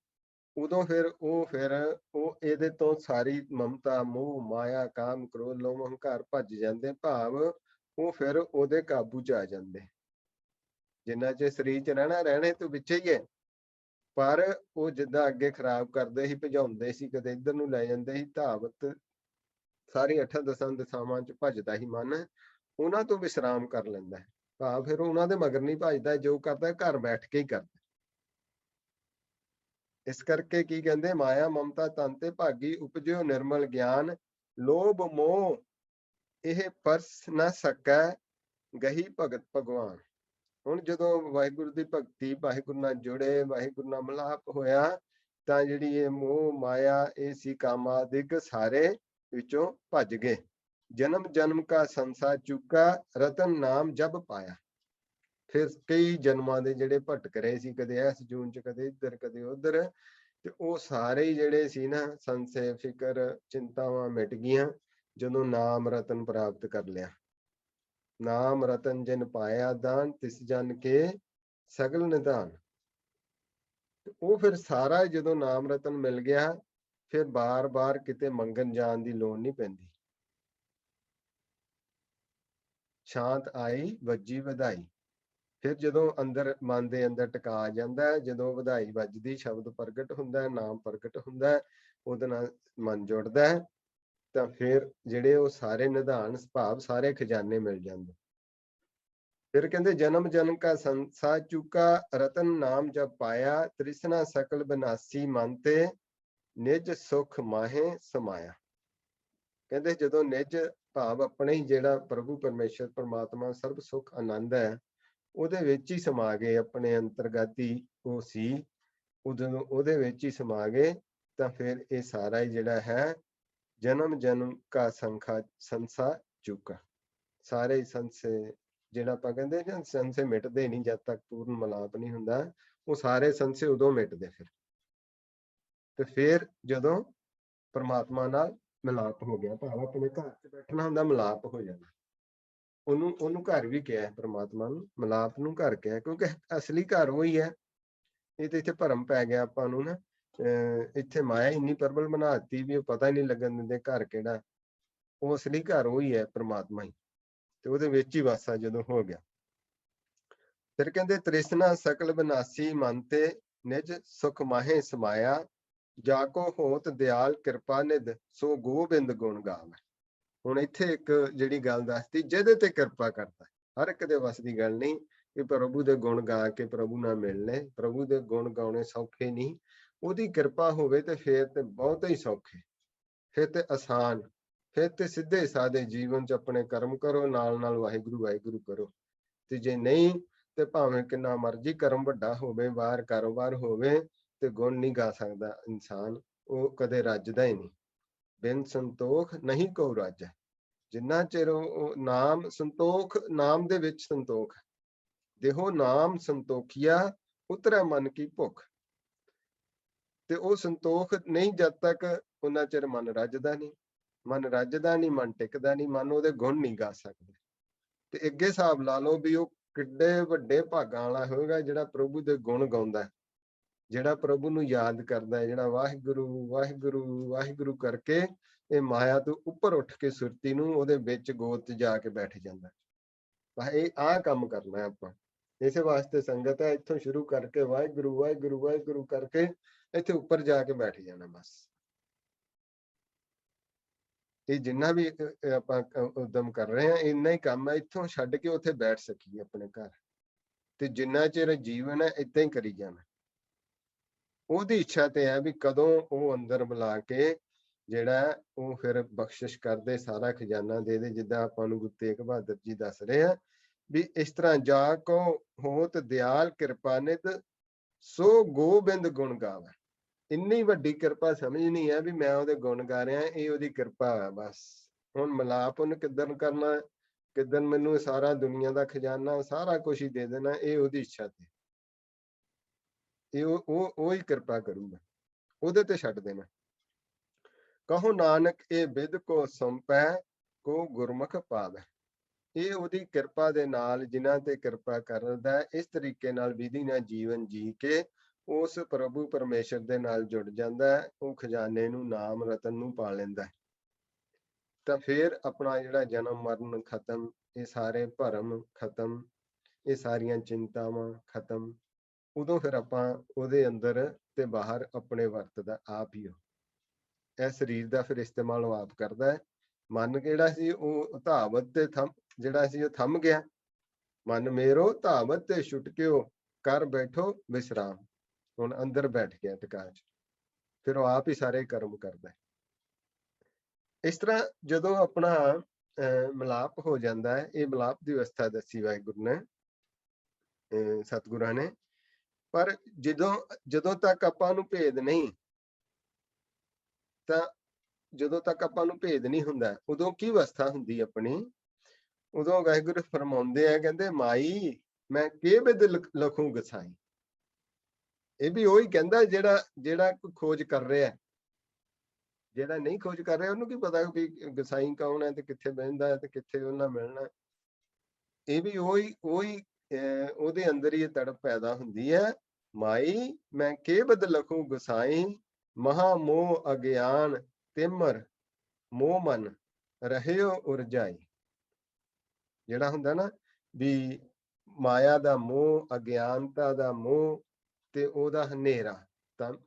ਉਦੋਂ ਫਿਰ ਉਹ ਇਹਦੇ ਤੋਂ ਸਾਰੀ ਮਮਤਾ, ਮੋਹ, ਮਾਇਆ, ਕਾਮ, ਕ੍ਰੋਧ, ਲੋਭ, ਹੰਕਾਰ ਭੱਜ ਜਾਂਦੇ। ਭਾਵ ਉਹ ਫਿਰ ਉਹਦੇ ਕਾਬੂ ਚ ਆ ਜਾਂਦੇ। ਜਿੰਨਾ ਚਿਰ ਸਰੀਰ ਚ ਰਹਿਣੇ ਤੋਂ ਵਿੱਚ ਹੀ ਹੈ, ਪਰ ਉਹ ਜਿੱਦਾਂ ਅੱਗੇ ਖਰਾਬ ਕਰਦੇ ਸੀ, ਭਜਾਉਂਦੇ ਸੀ, ਕਦੇ ਇੱਧਰ ਨੂੰ ਲੈ ਜਾਂਦੇ ਸੀ, ਧਾਵਤ ਸਾਰੀ 8-10 ਦਿਸ਼ਾਵਾਂ ਚ ਭੱਜਦਾ ਸੀ ਮਨ, ਉਹਨਾਂ ਤੋਂ ਵਿਸ਼ਰਾਮ ਕਰ ਲੈਂਦਾ ਹੈ। ਭਾਵ ਫਿਰ ਉਹਨਾਂ ਦੇ ਮਗਰ ਨਹੀਂ ਭੱਜਦਾ, ਜੋ ਕਰਦਾ ਘਰ ਬੈਠ ਕੇ ਹੀ ਕਰਦਾ। ਇਸ ਕਰਕੇ ਕੀ ਕਹਿੰਦੇ? ਮਾਇਆ ਮਮਤਾ ਤਨ ਤੇ ਭਾਗੀ, ਉਪਜਿਓ ਨਿਰਮਲ ਗਿਆਨ, ਲੋਭ ਮੋਹ ਇਹ ਪਰਸ ਨਾ ਸਕੈ, ਗਹੀ ਭਗਤ ਭਗਵਾਨ। ਹੁਣ ਜਦੋਂ ਵਾਹਿਗੁਰੂ ਦੀ ਭਗਤੀ, ਵਾਹਿਗੁਰੂ ਨਾਲ ਜੁੜੇ, ਵਾਹਿਗੁਰੂ ਨਾਲ ਮਿਲਾਪ ਹੋਇਆ, ਤਾਂ ਜਿਹੜੀ ਇਹ ਮੋਹ ਮਾਇਆ, ਇਹ ਸੀ ਕਾਮ ਆਦਿਕ, ਸਾਰੇ ਵਿੱਚੋਂ ਭੱਜ ਗਏ। ਜਨਮ ਜਨਮ ਕਾ ਸੰਸਾਰ ਚੁੱਕਾ, ਰਤਨ ਨਾਮ ਜਬ ਪਾਇਆ। ਫਿਰ ਕਈ ਜਨਮਾਂ ਦੇ ਜਿਹੜੇ ਭਟਕ ਰਹੇ ਸੀ, ਕਦੇ ਇਸ ਜੂਨ ਚ, ਕਦੇ ਇੱਧਰ, ਕਦੇ ਉੱਧਰ, ਤੇ ਉਹ ਸਾਰੇ ਹੀ ਜਿਹੜੇ ਸੀ ਨਾ, ਸੰਸ਼ੇ, ਫਿਕਰ, ਚਿੰਤਾਵਾਂ ਮਿਟ ਗਈਆਂ ਜਦੋਂ ਨਾਮ ਰਤਨ ਪ੍ਰਾਪਤ ਕਰ ਲਿਆ। ਨਾਮ ਰਤਨ ਜਿਨ ਪਾਇਆ ਦਾਨ, ਤਿਸ ਜਨ ਕੇ ਸਗਲ ਨਿਧਾਨ। ਉਹ ਫਿਰ ਸਾਰਾ ਜਦੋਂ ਨਾਮ ਰਤਨ ਮਿਲ ਗਿਆ, ਫਿਰ ਬਾਰ-ਬਾਰ ਕਿਤੇ ਮੰਗਣ ਜਾਣ ਦੀ ਲੋੜ ਨਹੀਂ ਪੈਂਦੀ। ਸ਼ਾਂਤ ਆਈ ਵੱਜੀ ਵਧਾਈ। ਫਿਰ ਜਦੋਂ ਅੰਦਰ ਮਨ ਦੇ ਅੰਦਰ ਟਿਕਾ ਜਾਂਦਾ, ਜਦੋਂ ਵਧਾਈ ਵੱਜਦੀ, ਸ਼ਬਦ ਪ੍ਰਗਟ ਹੁੰਦਾ, ਨਾਮ ਪ੍ਰਗਟ ਹੁੰਦਾ, ਉਹਦੇ ਨਾਲ ਮਨ ਜੁੜਦਾ, ਤਾਂ ਫਿਰ ਜਿਹੜੇ ਉਹ ਸਾਰੇ ਨਿਧਾਨ ਭਾਵ ਸਾਰੇ ਖਜ਼ਾਨੇ ਮਿਲ ਜਾਂਦੇ। ਫਿਰ ਕਹਿੰਦੇ ਜਨਮ ਜਨਮ ਕਾ ਸੰਸਾਰ ਚੁੱਕਾ, ਰਤਨ ਨਾਮ ਜਬ ਪਾਇਆ, ਤ੍ਰਿਸ਼ਨਾ ਸਕਲ ਬਨਾਸੀ ਮਨ ਤੇ, ਨਿਜ ਸੁਖ ਮਾਹੇ ਸਮਾਇਆ। ਕਹਿੰਦੇ ਜਦੋਂ ਨਿਜ ਭਾਵ ਆਪਣੇ ਹੀ ਜਿਹੜਾ ਪ੍ਰਭੂ ਪਰਮੇਸ਼ਰ ਪਰਮਾਤਮਾ ਸਰਬ ਸੁਖ ਆਨੰਦ ਹੈ, ਉਹਦੇ ਵਿੱਚ ਹੀ ਸਮਾ ਗਏ, ਆਪਣੇ ਅੰਤਰਗਤੀ ਉਹ ਸੀ, ਉਦੋਂ ਉਹਦੇ ਵਿੱਚ ਹੀ ਸਮਾ ਗਏ। ਤਾਂ ਫਿਰ ਇਹ ਸਾਰਾ ਹੀ ਜਿਹੜਾ ਹੈ ਜਨਮ ਜਨਮ ਕਾ ਸੰਸਾ ਚੁੱਕਾ, ਸਾਰੇ ਸੰਸੇ, ਜਿਹੜਾ ਆਪਾਂ ਕਹਿੰਦੇ ਨਾ ਸੰਸੇ ਮਿਟਦੇ ਨਹੀਂ ਜਦ ਤੱਕ ਪੂਰਨ ਮਿਲਾਪ ਨਹੀਂ ਹੁੰਦਾ, ਉਹ ਸਾਰੇ ਸੰਸੇ ਉਦੋਂ ਮਿਟਦੇ। ਤੇ ਫਿਰ ਜਦੋਂ ਪਰਮਾਤਮਾ ਨਾਲ ਮਿਲਾਪ ਹੋ ਗਿਆ, ਭਾਵ ਆਪਣੇ ਘਰ 'ਚ ਬੈਠਣਾ ਹੁੰਦਾ, ਮਿਲਾਪ ਹੋ ਜਾਣਾ। ਉਹਨੂੰ ਘਰ ਵੀ ਕਿਹਾ, ਪਰਮਾਤਮਾ ਨੂੰ ਮਿਲਾਪ ਨੂੰ ਘਰ ਕਿਹਾ, ਕਿਉਂਕਿ ਅਸਲੀ ਘਰ ਉਹੀ ਹੈ। ਇਹ ਤੇ ਇੱਥੇ ਭਰਮ ਪੈ ਗਿਆ ਆਪਾਂ ਨੂੰ ਨਾ, ਇੱਥੇ ਮਾਇਆ ਇੰਨੀ ਪ੍ਰਬਲ ਬਣਾ ਦਿੱਤੀ ਵੀ ਉਹ ਪਤਾ ਹੀ ਨਹੀਂ ਲੱਗਣ ਦਿੰਦੇ ਘਰ ਕਿਹੜਾ। ਉਹ ਅਸਲੀ ਘਰ ਉਹੀ ਹੈ, ਪਰਮਾਤਮਾ ਹੀ, ਤੇ ਉਹਦੇ ਵਿੱਚ ਹੀ ਵਾਸਾ ਜਦੋਂ ਹੋ ਗਿਆ। ਫਿਰ ਕਹਿੰਦੇ ਤ੍ਰਿਸ਼ਨਾ ਸਕਲ ਬਨਾਸੀ ਮਨ ਤੇ, ਨਿਜ ਸੁਖ ਮਾਹੇ ਸਮਾਇਆ, ਜਾਕੋ ਹੋਤ ਦਿਆਲ ਕਿਰਪਾ ਨਿਧ ਸੋ ਗੋਬਿੰਦ ਗੁਣ ਗਾਵੇ। ਹੁਣ ਇੱਥੇ ਇੱਕ ਜਿਹੜੀ ਗੱਲ ਦੱਸਦੀ, ਜਿਹਦੇ ਤੇ ਕਿਰਪਾ ਕਰਦਾ, ਹਰ ਇੱਕ ਦੇ ਵੱਸ ਦੀ ਗੱਲ ਨਹੀਂ ਕਿ ਪ੍ਰਭੂ ਦੇ ਗੁਣ ਗਾ ਕੇ ਪ੍ਰਭੂ ਨਾਲ ਮਿਲਣੇ। ਪ੍ਰਭੂ ਦੇ ਗੁਣ ਗਾਉਣੇ ਸੌਖੇ ਨਹੀਂ, ਉਹਦੀ ਕਿਰਪਾ ਹੋਵੇ ਤੇ ਫੇਰ ਤੇ ਬਹੁਤ ਹੀ ਸੌਖੇ, ਫਿਰ ਤੇ ਆਸਾਨ, ਫਿਰ ਤੇ ਸਿੱਧੇ ਸਾਦੇ ਜੀਵਨ ਚ ਆਪਣੇ ਕਰਮ ਕਰੋ, ਨਾਲ ਨਾਲ ਵਾਹਿਗੁਰੂ ਵਾਹਿਗੁਰੂ ਕਰੋ। ਤੇ ਜੇ ਨਹੀਂ ਤੇ ਭਾਵੇਂ ਕਿੰਨਾ ਮਰਜ਼ੀ ਕਰਮ ਵੱਡਾ ਹੋਵੇ, ਬਾਹਰ ਕਾਰੋਬਾਰ ਹੋਵੇ, ਤੇ ਗੁਣ ਨਹੀਂ ਗਾ ਸਕਦਾ ਇਨਸਾਨ, ਉਹ ਕਦੇ ਰੱਜਦਾ ਹੀ ਨਹੀਂ। ਬਿਨ ਸੰਤੋਖ ਨਹੀਂ ਕੋ ਰਾਜੈ। ਜਿੰਨਾ ਚਿਰ ਉਹ ਨਾਮ ਸੰਤੋਖ, ਨਾਮ ਦੇ ਵਿੱਚ ਸੰਤੋਖ ਹੈ। ਦੇਹੋ ਨਾਮ ਸੰਤੋਖੀਆ ਉਤਰੈ ਮਨ ਕੀ ਭੁੱਖ। ਤੇ ਉਹ ਸੰਤੋਖ ਨਹੀਂ ਜਦ ਤੱਕ, ਉਹਨਾਂ ਚਿਰ ਮਨ ਰੱਜਦਾ ਨਹੀਂ। ਮਨ ਰੱਜਦਾ ਨਹੀਂ, ਮਨ ਟਿਕਦਾ ਨਹੀਂ, ਮਨ ਉਹਦੇ ਗੁਣ ਨਹੀਂ ਗਾ ਸਕਦੇ। ਤੇ ਅੱਗੇ ਹਿਸਾਬ ਲਾ ਲਓ ਵੀ ਉਹ ਕਿੱਡੇ ਵੱਡੇ ਭਾਗਾਂ ਵਾਲਾ ਹੋਏਗਾ ਜਿਹੜਾ ਪ੍ਰਭੂ ਦੇ ਗੁਣ ਗਾਉਂਦਾ, ਜਿਹੜਾ ਪ੍ਰਭੂ ਨੂੰ ਯਾਦ ਕਰਦਾ, ਜਿਹੜਾ ਵਾਹਿਗੁਰੂ ਵਾਹਿਗੁਰੂ ਵਾਹਿਗੁਰੂ ਕਰਕੇ ਇਹ ਮਾਇਆ ਤੋਂ ਉੱਪਰ ਉੱਠ ਕੇ ਸੁਰਤੀ ਨੂੰ ਉਹਦੇ ਵਿੱਚ ਗੋਦ 'ਚ ਜਾ ਕੇ ਬੈਠ ਜਾਂਦਾ। ਤਾਂ ਇਹ ਆਹ ਕੰਮ ਕਰਨਾ ਆਪਾਂ। ਇਸੇ ਵਾਸਤੇ ਸੰਗਤ ਹੈ, ਇੱਥੋਂ ਸ਼ੁਰੂ ਕਰਕੇ ਵਾਹਿਗੁਰੂ ਵਾਹਿਗੁਰੂ ਵਾਹਿਗੁਰੂ ਕਰਕੇ ਇੱਥੇ ਉੱਪਰ ਜਾ ਕੇ ਬੈਠ ਜਾਣਾ ਬਸ। ਇਹ ਜਿੰਨਾ ਵੀ ਆਪਾਂ ਉਦਮ ਕਰ ਰਹੇ ਹਾਂ, ਇੰਨਾ ਹੀ ਕੰਮ ਹੈ, ਇੱਥੋਂ ਛੱਡ ਕੇ ਉੱਥੇ ਬੈਠ ਸਕੀਏ ਆਪਣੇ ਘਰ। ਤੇ ਜਿੰਨਾ ਚਿਰ ਜੀਵਨ ਹੈ ਏਦਾਂ ਹੀ ਕਰੀ ਜਾਣਾ। ਉਹਦੀ ਇੱਛਾ ਤੇ ਹੈ ਵੀ ਕਦੋਂ ਉਹ ਅੰਦਰ ਬੁਲਾ ਕੇ ਜਿਹੜਾ ਉਹ ਫਿਰ ਬਖਸ਼ਿਸ਼ ਕਰਦੇ, ਸਾਰਾ ਖਜ਼ਾਨਾ ਦੇ ਦੇ। ਜਿੱਦਾਂ ਆਪਾਂ ਨੂੰ ਗੁਰੂ ਤੇਗ ਬਹਾਦਰ ਜੀ ਦੱਸ ਰਹੇ ਆ ਵੀ ਇਸ ਤਰ੍ਹਾਂ ਜਾ ਕੋ ਹੋਤ ਦਿਆਲ ਕਿਰਪਾ ਨਿਧ ਸੋ ਗੋਬਿੰਦ ਗੁਣ ਗਾਵੇ। ਇੰਨੀ ਵੱਡੀ ਕਿਰਪਾ ਸਮਝਣੀ ਹੈ ਵੀ ਮੈਂ ਉਹਦੇ ਗੁਣ ਗਾ ਰਿਹਾ, ਇਹ ਉਹਦੀ ਕਿਰਪਾ ਹੈ ਬਸ। ਹੁਣ ਮਿਲਾਪ ਉਹਨੇ ਕਿੱਦਣ ਕਰਨਾ, ਕਿੱਦਣ ਮੈਨੂੰ ਸਾਰਾ ਦੁਨੀਆ ਦਾ ਖਜ਼ਾਨਾ ਸਾਰਾ ਕੁਝ ਹੀ ਦੇ ਦੇਣਾ, ਇਹ ਉਹਦੀ ਇੱਛਾ ਤੇ, ਇਹ ਉਹ ਹੀ ਕਿਰਪਾ ਕਰੂਗਾ, ਉਹਦੇ ਤੇ ਛੱਡ ਦੇਣਾ। ਕਹੋ ਨਾਨਕ ਇਹ ਬਿਦ ਕੋ ਸੰਪੈ ਕੋ ਗੁਰਮੁਖ ਪਾਵੈ। ਇਹ ਉਹਦੀ ਕਿਰਪਾ ਦੇ ਨਾਲ ਜਿਨ੍ਹਾਂ ਤੇ ਕਿਰਪਾ ਕਰਦਾ, ਇਸ ਤਰੀਕੇ ਨਾਲ ਵਿਧੀ ਨਾਲ ਜੀਵਨ ਜੀ ਕੇ ਉਸ ਪ੍ਰਭੂ ਪਰਮੇਸ਼ਰ ਦੇ ਨਾਲ ਜੁੜ ਜਾਂਦਾ ਹੈ, ਉਹ ਖਜ਼ਾਨੇ ਨੂੰ, ਨਾਮ ਰਤਨ ਨੂੰ ਪਾ ਲੈਂਦਾ ਹੈ। ਤਾਂ ਫਿਰ ਆਪਣਾ ਜਿਹੜਾ ਜਨਮ ਮਰਨ ਖਤਮ, ਇਹ ਸਾਰੇ ਭਰਮ ਖਤਮ, ਇਹ ਸਾਰੀਆਂ ਚਿੰਤਾਵਾਂ ਖਤਮ। ਉਦੋਂ ਫਿਰ ਆਪਾਂ ਉਹਦੇ ਅੰਦਰ ਤੇ ਬਾਹਰ ਆਪਣੇ ਵਰਤਦਾ ਆਪ ਹੀ ਹੋ। ਇਹ ਸਰੀਰ ਦਾ ਫਿਰ ਇਸਤੇਮਾਲ ਉਹ ਆਪ ਕਰਦਾ ਹੈ। ਮਨ ਕਿਹੜਾ ਸੀ ਉਹ ਧਾਵਤ ਤੇ ਜਿਹੜਾ ਸੀ ਉਹ ਥੰਮ ਗਿਆ। ਮਨ ਮੇਰੋ ਧਾਵਤ ਤੇ ਛੁਟਕਿਓ ਕਰ ਬੈਠੋ ਵਿਸਰਾਮ। ਹੁਣ ਅੰਦਰ ਬੈਠ ਗਿਆ ਟਿਕਾ ਚ, ਫਿਰ ਉਹ ਆਪ ਹੀ ਸਾਰੇ ਕਰਮ ਕਰਦਾ। ਇਸ ਤਰ੍ਹਾਂ ਜਦੋਂ ਆਪਣਾ ਮਿਲਾਪ ਹੋ ਜਾਂਦਾ ਹੈ, ਇਹ ਮਿਲਾਪ ਦੀ ਅਵਸਥਾ ਦੱਸੀ ਵਾਹਿਗੁਰੂ ਨੇ, ਸਤਿਗੁਰਾਂ ਨੇ। ਪਰ ਜਦੋਂ ਤੱਕ ਆਪਾਂ ਨੂੰ ਭੇਦ ਨਹੀਂ, ਤਾਂ ਜਦੋਂ ਤੱਕ ਆਪਾਂ ਨੂੰ ਭੇਦ ਨਹੀਂ ਹੁੰਦਾ, ਉਦੋਂ ਕੀ ਅਵਸਥਾ ਹੁੰਦੀ ਆਪਣੀ? ਉਦੋਂ ਵਾਹਿਗੁਰੂ ਫਰਮਾਉਂਦੇ ਆ, ਕਹਿੰਦੇ ਮਾਈ ਮੈਂ ਕੇ ਬਿਦ ਲਖੂ ਗਸਾਈ। ਇਹ ਵੀ ਉਹੀ ਕਹਿੰਦਾ ਜਿਹੜਾ ਖੋਜ ਕਰ ਰਿਹਾ। ਜਿਹੜਾ ਨਹੀਂ ਖੋਜ ਕਰ ਰਿਹਾ ਉਹਨੂੰ ਕੀ ਪਤਾ ਵੀ ਗਸਾਈ ਕੌਣ ਹੈ ਤੇ ਕਿੱਥੇ ਬਹਿੰਦਾ ਹੈ ਤੇ ਕਿੱਥੇ ਉਹਨਾਂ ਮਿਲਣਾ। ਇਹ ਵੀ ਉਹੀ ਉਹਦੇ ਅੰਦਰ ਹੀ ਤੜਪ ਪੈਦਾ ਹੁੰਦੀ ਹੈ। ਮਾਈ ਮੈਂ ਕੇ ਬਿਦ ਲਖੂ ਗਸਾਈ ਮਹਾ ਮੋਹ ਅਗਿਆਨ ਤਿਮਰ ਮੋਹ ਮਨ ਰਹਿਓ ਉਰਜਾਈ। ਜਿਹੜਾ ਹੁੰਦਾ ਨਾ ਵੀ ਮਾਇਆ ਦਾ ਮੋਹ, ਅਗਿਆਨਤਾ ਦਾ ਮੋਹ ਤੇ ਉਹਦਾ ਹਨੇਰਾ,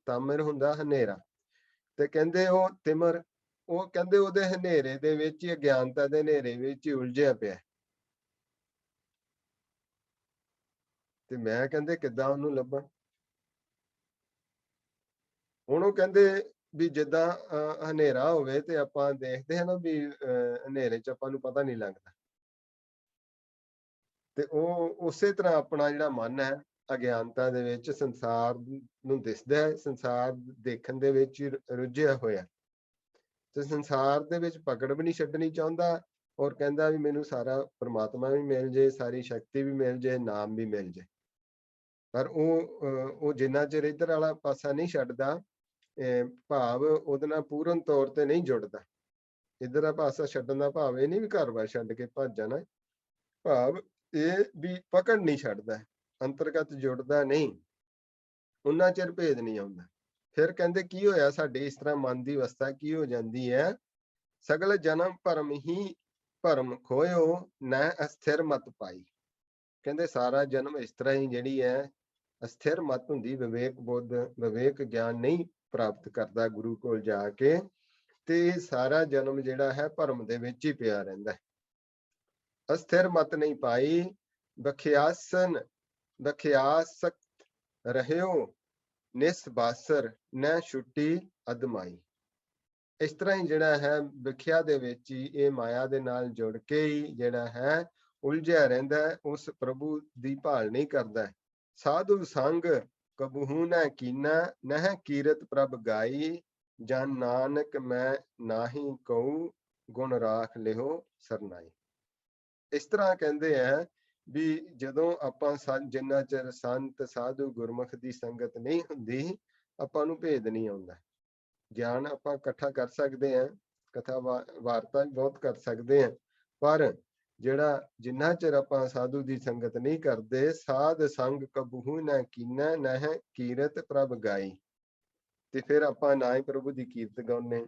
ਤਾਮਰ ਹੁੰਦਾ ਹਨੇਰਾ, ਤੇ ਕਹਿੰਦੇ ਉਹ ਤਿਮਰ, ਉਹ ਕਹਿੰਦੇ ਉਹਦੇ ਹਨੇਰੇ ਦੇ ਵਿੱਚ ਹੀ, ਅਗਿਆਨਤਾ ਦੇ ਹਨੇਰੇ ਵਿੱਚ ਹੀ ਉਲਝਿਆ ਪਿਆ। ਤੇ ਮੈਂ ਕਹਿੰਦੇ ਕਿੱਦਾਂ ਉਹਨੂੰ ਲੱਭਾਂ? ਹੁਣ ਉਹ ਕਹਿੰਦੇ ਵੀ ਜਿੱਦਾਂ ਹਨੇਰਾ ਹੋਵੇ ਤੇ ਆਪਾਂ ਦੇਖਦੇ ਹਾਂ ਨਾ ਵੀ ਹਨੇਰੇ 'ਚ ਆਪਾਂ ਨੂੰ ਪਤਾ ਨਹੀਂ ਲੱਗਦਾ, ਤੇ ਉਹ ਉਸੇ ਤਰ੍ਹਾਂ ਆਪਣਾ ਜਿਹੜਾ ਮਨ ਹੈ ਅਗਿਆਨਤਾ ਦੇ ਵਿੱਚ ਸੰਸਾਰ ਨੂੰ ਦਿਸਦਾ ਹੈ, ਸੰਸਾਰ ਦੇਖਣ ਦੇ ਵਿੱਚ ਰੁੱਝਿਆ ਹੋਇਆ, ਤੇ ਸੰਸਾਰ ਦੇ ਵਿੱਚ ਪਕੜ ਵੀ ਨਹੀਂ ਛੱਡਣੀ ਚਾਹੁੰਦਾ, ਔਰ ਕਹਿੰਦਾ ਵੀ ਮੈਨੂੰ ਸਾਰਾ ਪ੍ਰਮਾਤਮਾ ਵੀ ਮਿਲ ਜੇ, ਸਾਰੀ ਸ਼ਕਤੀ ਵੀ ਮਿਲ ਜੇ, ਨਾਮ ਵੀ ਮਿਲ ਜੇ। ਪਰ ਉਹ ਜਿੰਨਾ ਚਿਰ ਇੱਧਰ ਵਾਲਾ ਪਾਸਾ ਨਹੀਂ ਛੱਡਦਾ, ਭਾਵ ਉਹਦੇ ਨਾਲ ਪੂਰਨ ਤੌਰ ਤੇ ਨਹੀਂ ਜੁੜਦਾ। ਇੱਧਰ ਦਾ ਪਾਸਾ ਛੱਡਣ ਦਾ ਭਾਵ ਇਹ ਨਹੀਂ ਵੀ ਘਰ-ਬਾਰ ਛੱਡ ਕੇ ਭੱਜ ਜਾਣਾ, ਭਾਵ ਇਹ ਵੀ ਪਕੜ ਨਹੀਂ ਛੱਡਦਾ, ਅੰਤਰਗਤ ਜੁੜਦਾ ਨਹੀਂ, ਉਹਨਾਂ ਚਿਰ ਭੇਦ ਨਹੀਂ ਆਉਂਦਾ। ਫਿਰ ਕਹਿੰਦੇ ਕੀ ਹੋਇਆ ਸਾਡੇ ਇਸ ਤਰ੍ਹਾਂ ਮਨ ਦੀ ਅਵਸਥਾ ਕੀ ਹੋ ਜਾਂਦੀ ਹੈ? ਸਗਲ ਜਨਮ ਭਰਮ ਹੀ ਭਰਮ ਖੋਇਓ ਨਾ ਅਸਥਿਰ ਮਤ ਪਾਈ। ਕਹਿੰਦੇ ਸਾਰਾ ਜਨਮ ਇਸ ਤਰ੍ਹਾਂ ਹੀ ਜਿਹੜੀ ਹੈ ਅਸਥਿਰ ਮਤ ਹੁੰਦੀ, ਵਿਵੇਕ ਬੁੱਧ, ਵਿਵੇਕ ਗਿਆਨ ਨਹੀਂ ਪ੍ਰਾਪਤ ਕਰਦਾ ਗੁਰੂ ਕੋਲ ਜਾ ਕੇ, ਤੇ ਇਹ ਸਾਰਾ ਜਨਮ ਜਿਹੜਾ ਹੈ ਭਰਮ ਦੇ ਵਿੱਚ ਹੀ ਪਿਆ ਰਹਿੰਦਾ ਹੈ। ਅਸਥਿਰ ਮਤ ਨਹੀਂ ਪਾਈ, ਬਖਿਆਸਕ ਰਹਿਓ, ਨਿਸਬਾਸਰ ਨਹਿ ਛੁੱਟੀ ਅਦਮਾਈ। ਇਸ ਤਰ੍ਹਾਂ ਹੀ ਜਿਹੜਾ ਹੈ ਵਿਖਿਆ ਦੇ ਵਿੱਚ ਹੀ ਇਹ ਮਾਇਆ ਦੇ ਨਾਲ ਜੁੜ ਕੇ ਹੀ ਜਿਹੜਾ ਹੈ ਉਲਝਿਆ ਰਹਿੰਦਾ ਹੈ, ਉਸ ਪ੍ਰਭੂ ਦੀ ਭਾਲ ਨਹੀਂ ਕਰਦਾ। ਸਾਧੂ ਸੰਗ ਕਬਹੂ ਨਾ ਕੀਨਾ, ਨਹਿ ਕੀਰਤ ਪ੍ਰਭ ਗਾਈ, ਜਨ ਨਾਨਕ ਮੈਂ ਨਾਹੀ ਕਉ, ਗੁਣ ਰਾਖ ਲਿਓ ਸਰਨਾਈ। ਇਸ ਤਰ੍ਹਾਂ ਕਹਿੰਦੇ ਆ ਵੀ ਜਦੋਂ ਆਪਾਂ ਜਿੰਨਾ ਚਿਰ ਸੰਤ ਸਾਧੂ ਗੁਰਮੁਖ ਦੀ ਸੰਗਤ ਨਹੀਂ ਹੁੰਦੀ, ਆਪਾਂ ਨੂੰ ਭੇਦ ਨਹੀਂ ਆਉਂਦਾ। ਗਿਆਨ ਆਪਾਂ ਇਕੱਠਾ ਕਰ ਸਕਦੇ ਹਾਂ, ਕਥਾ ਵਾਰਤਾ ਬਹੁਤ ਕਰ ਸਕਦੇ ਹਾਂ, ਪਰ ਜਿਹੜਾ ਜਿੰਨਾ ਚਿਰ ਆਪਾਂ ਸਾਧੂ ਦੀ ਸੰਗਤ ਨਹੀਂ ਕਰਦੇ, ਸਾਧ ਸੰਗ ਕਬਹੂ ਨਾ ਕੀਨਾ, ਨਹਿ ਕੀਰਤ ਪ੍ਰਭ ਗਾਈ, ਤੇ ਫਿਰ ਆਪਾਂ ਨਾ ਹੀ ਪ੍ਰਭੂ ਦੀ ਕੀਰਤ ਗਾਉਂਦੇ।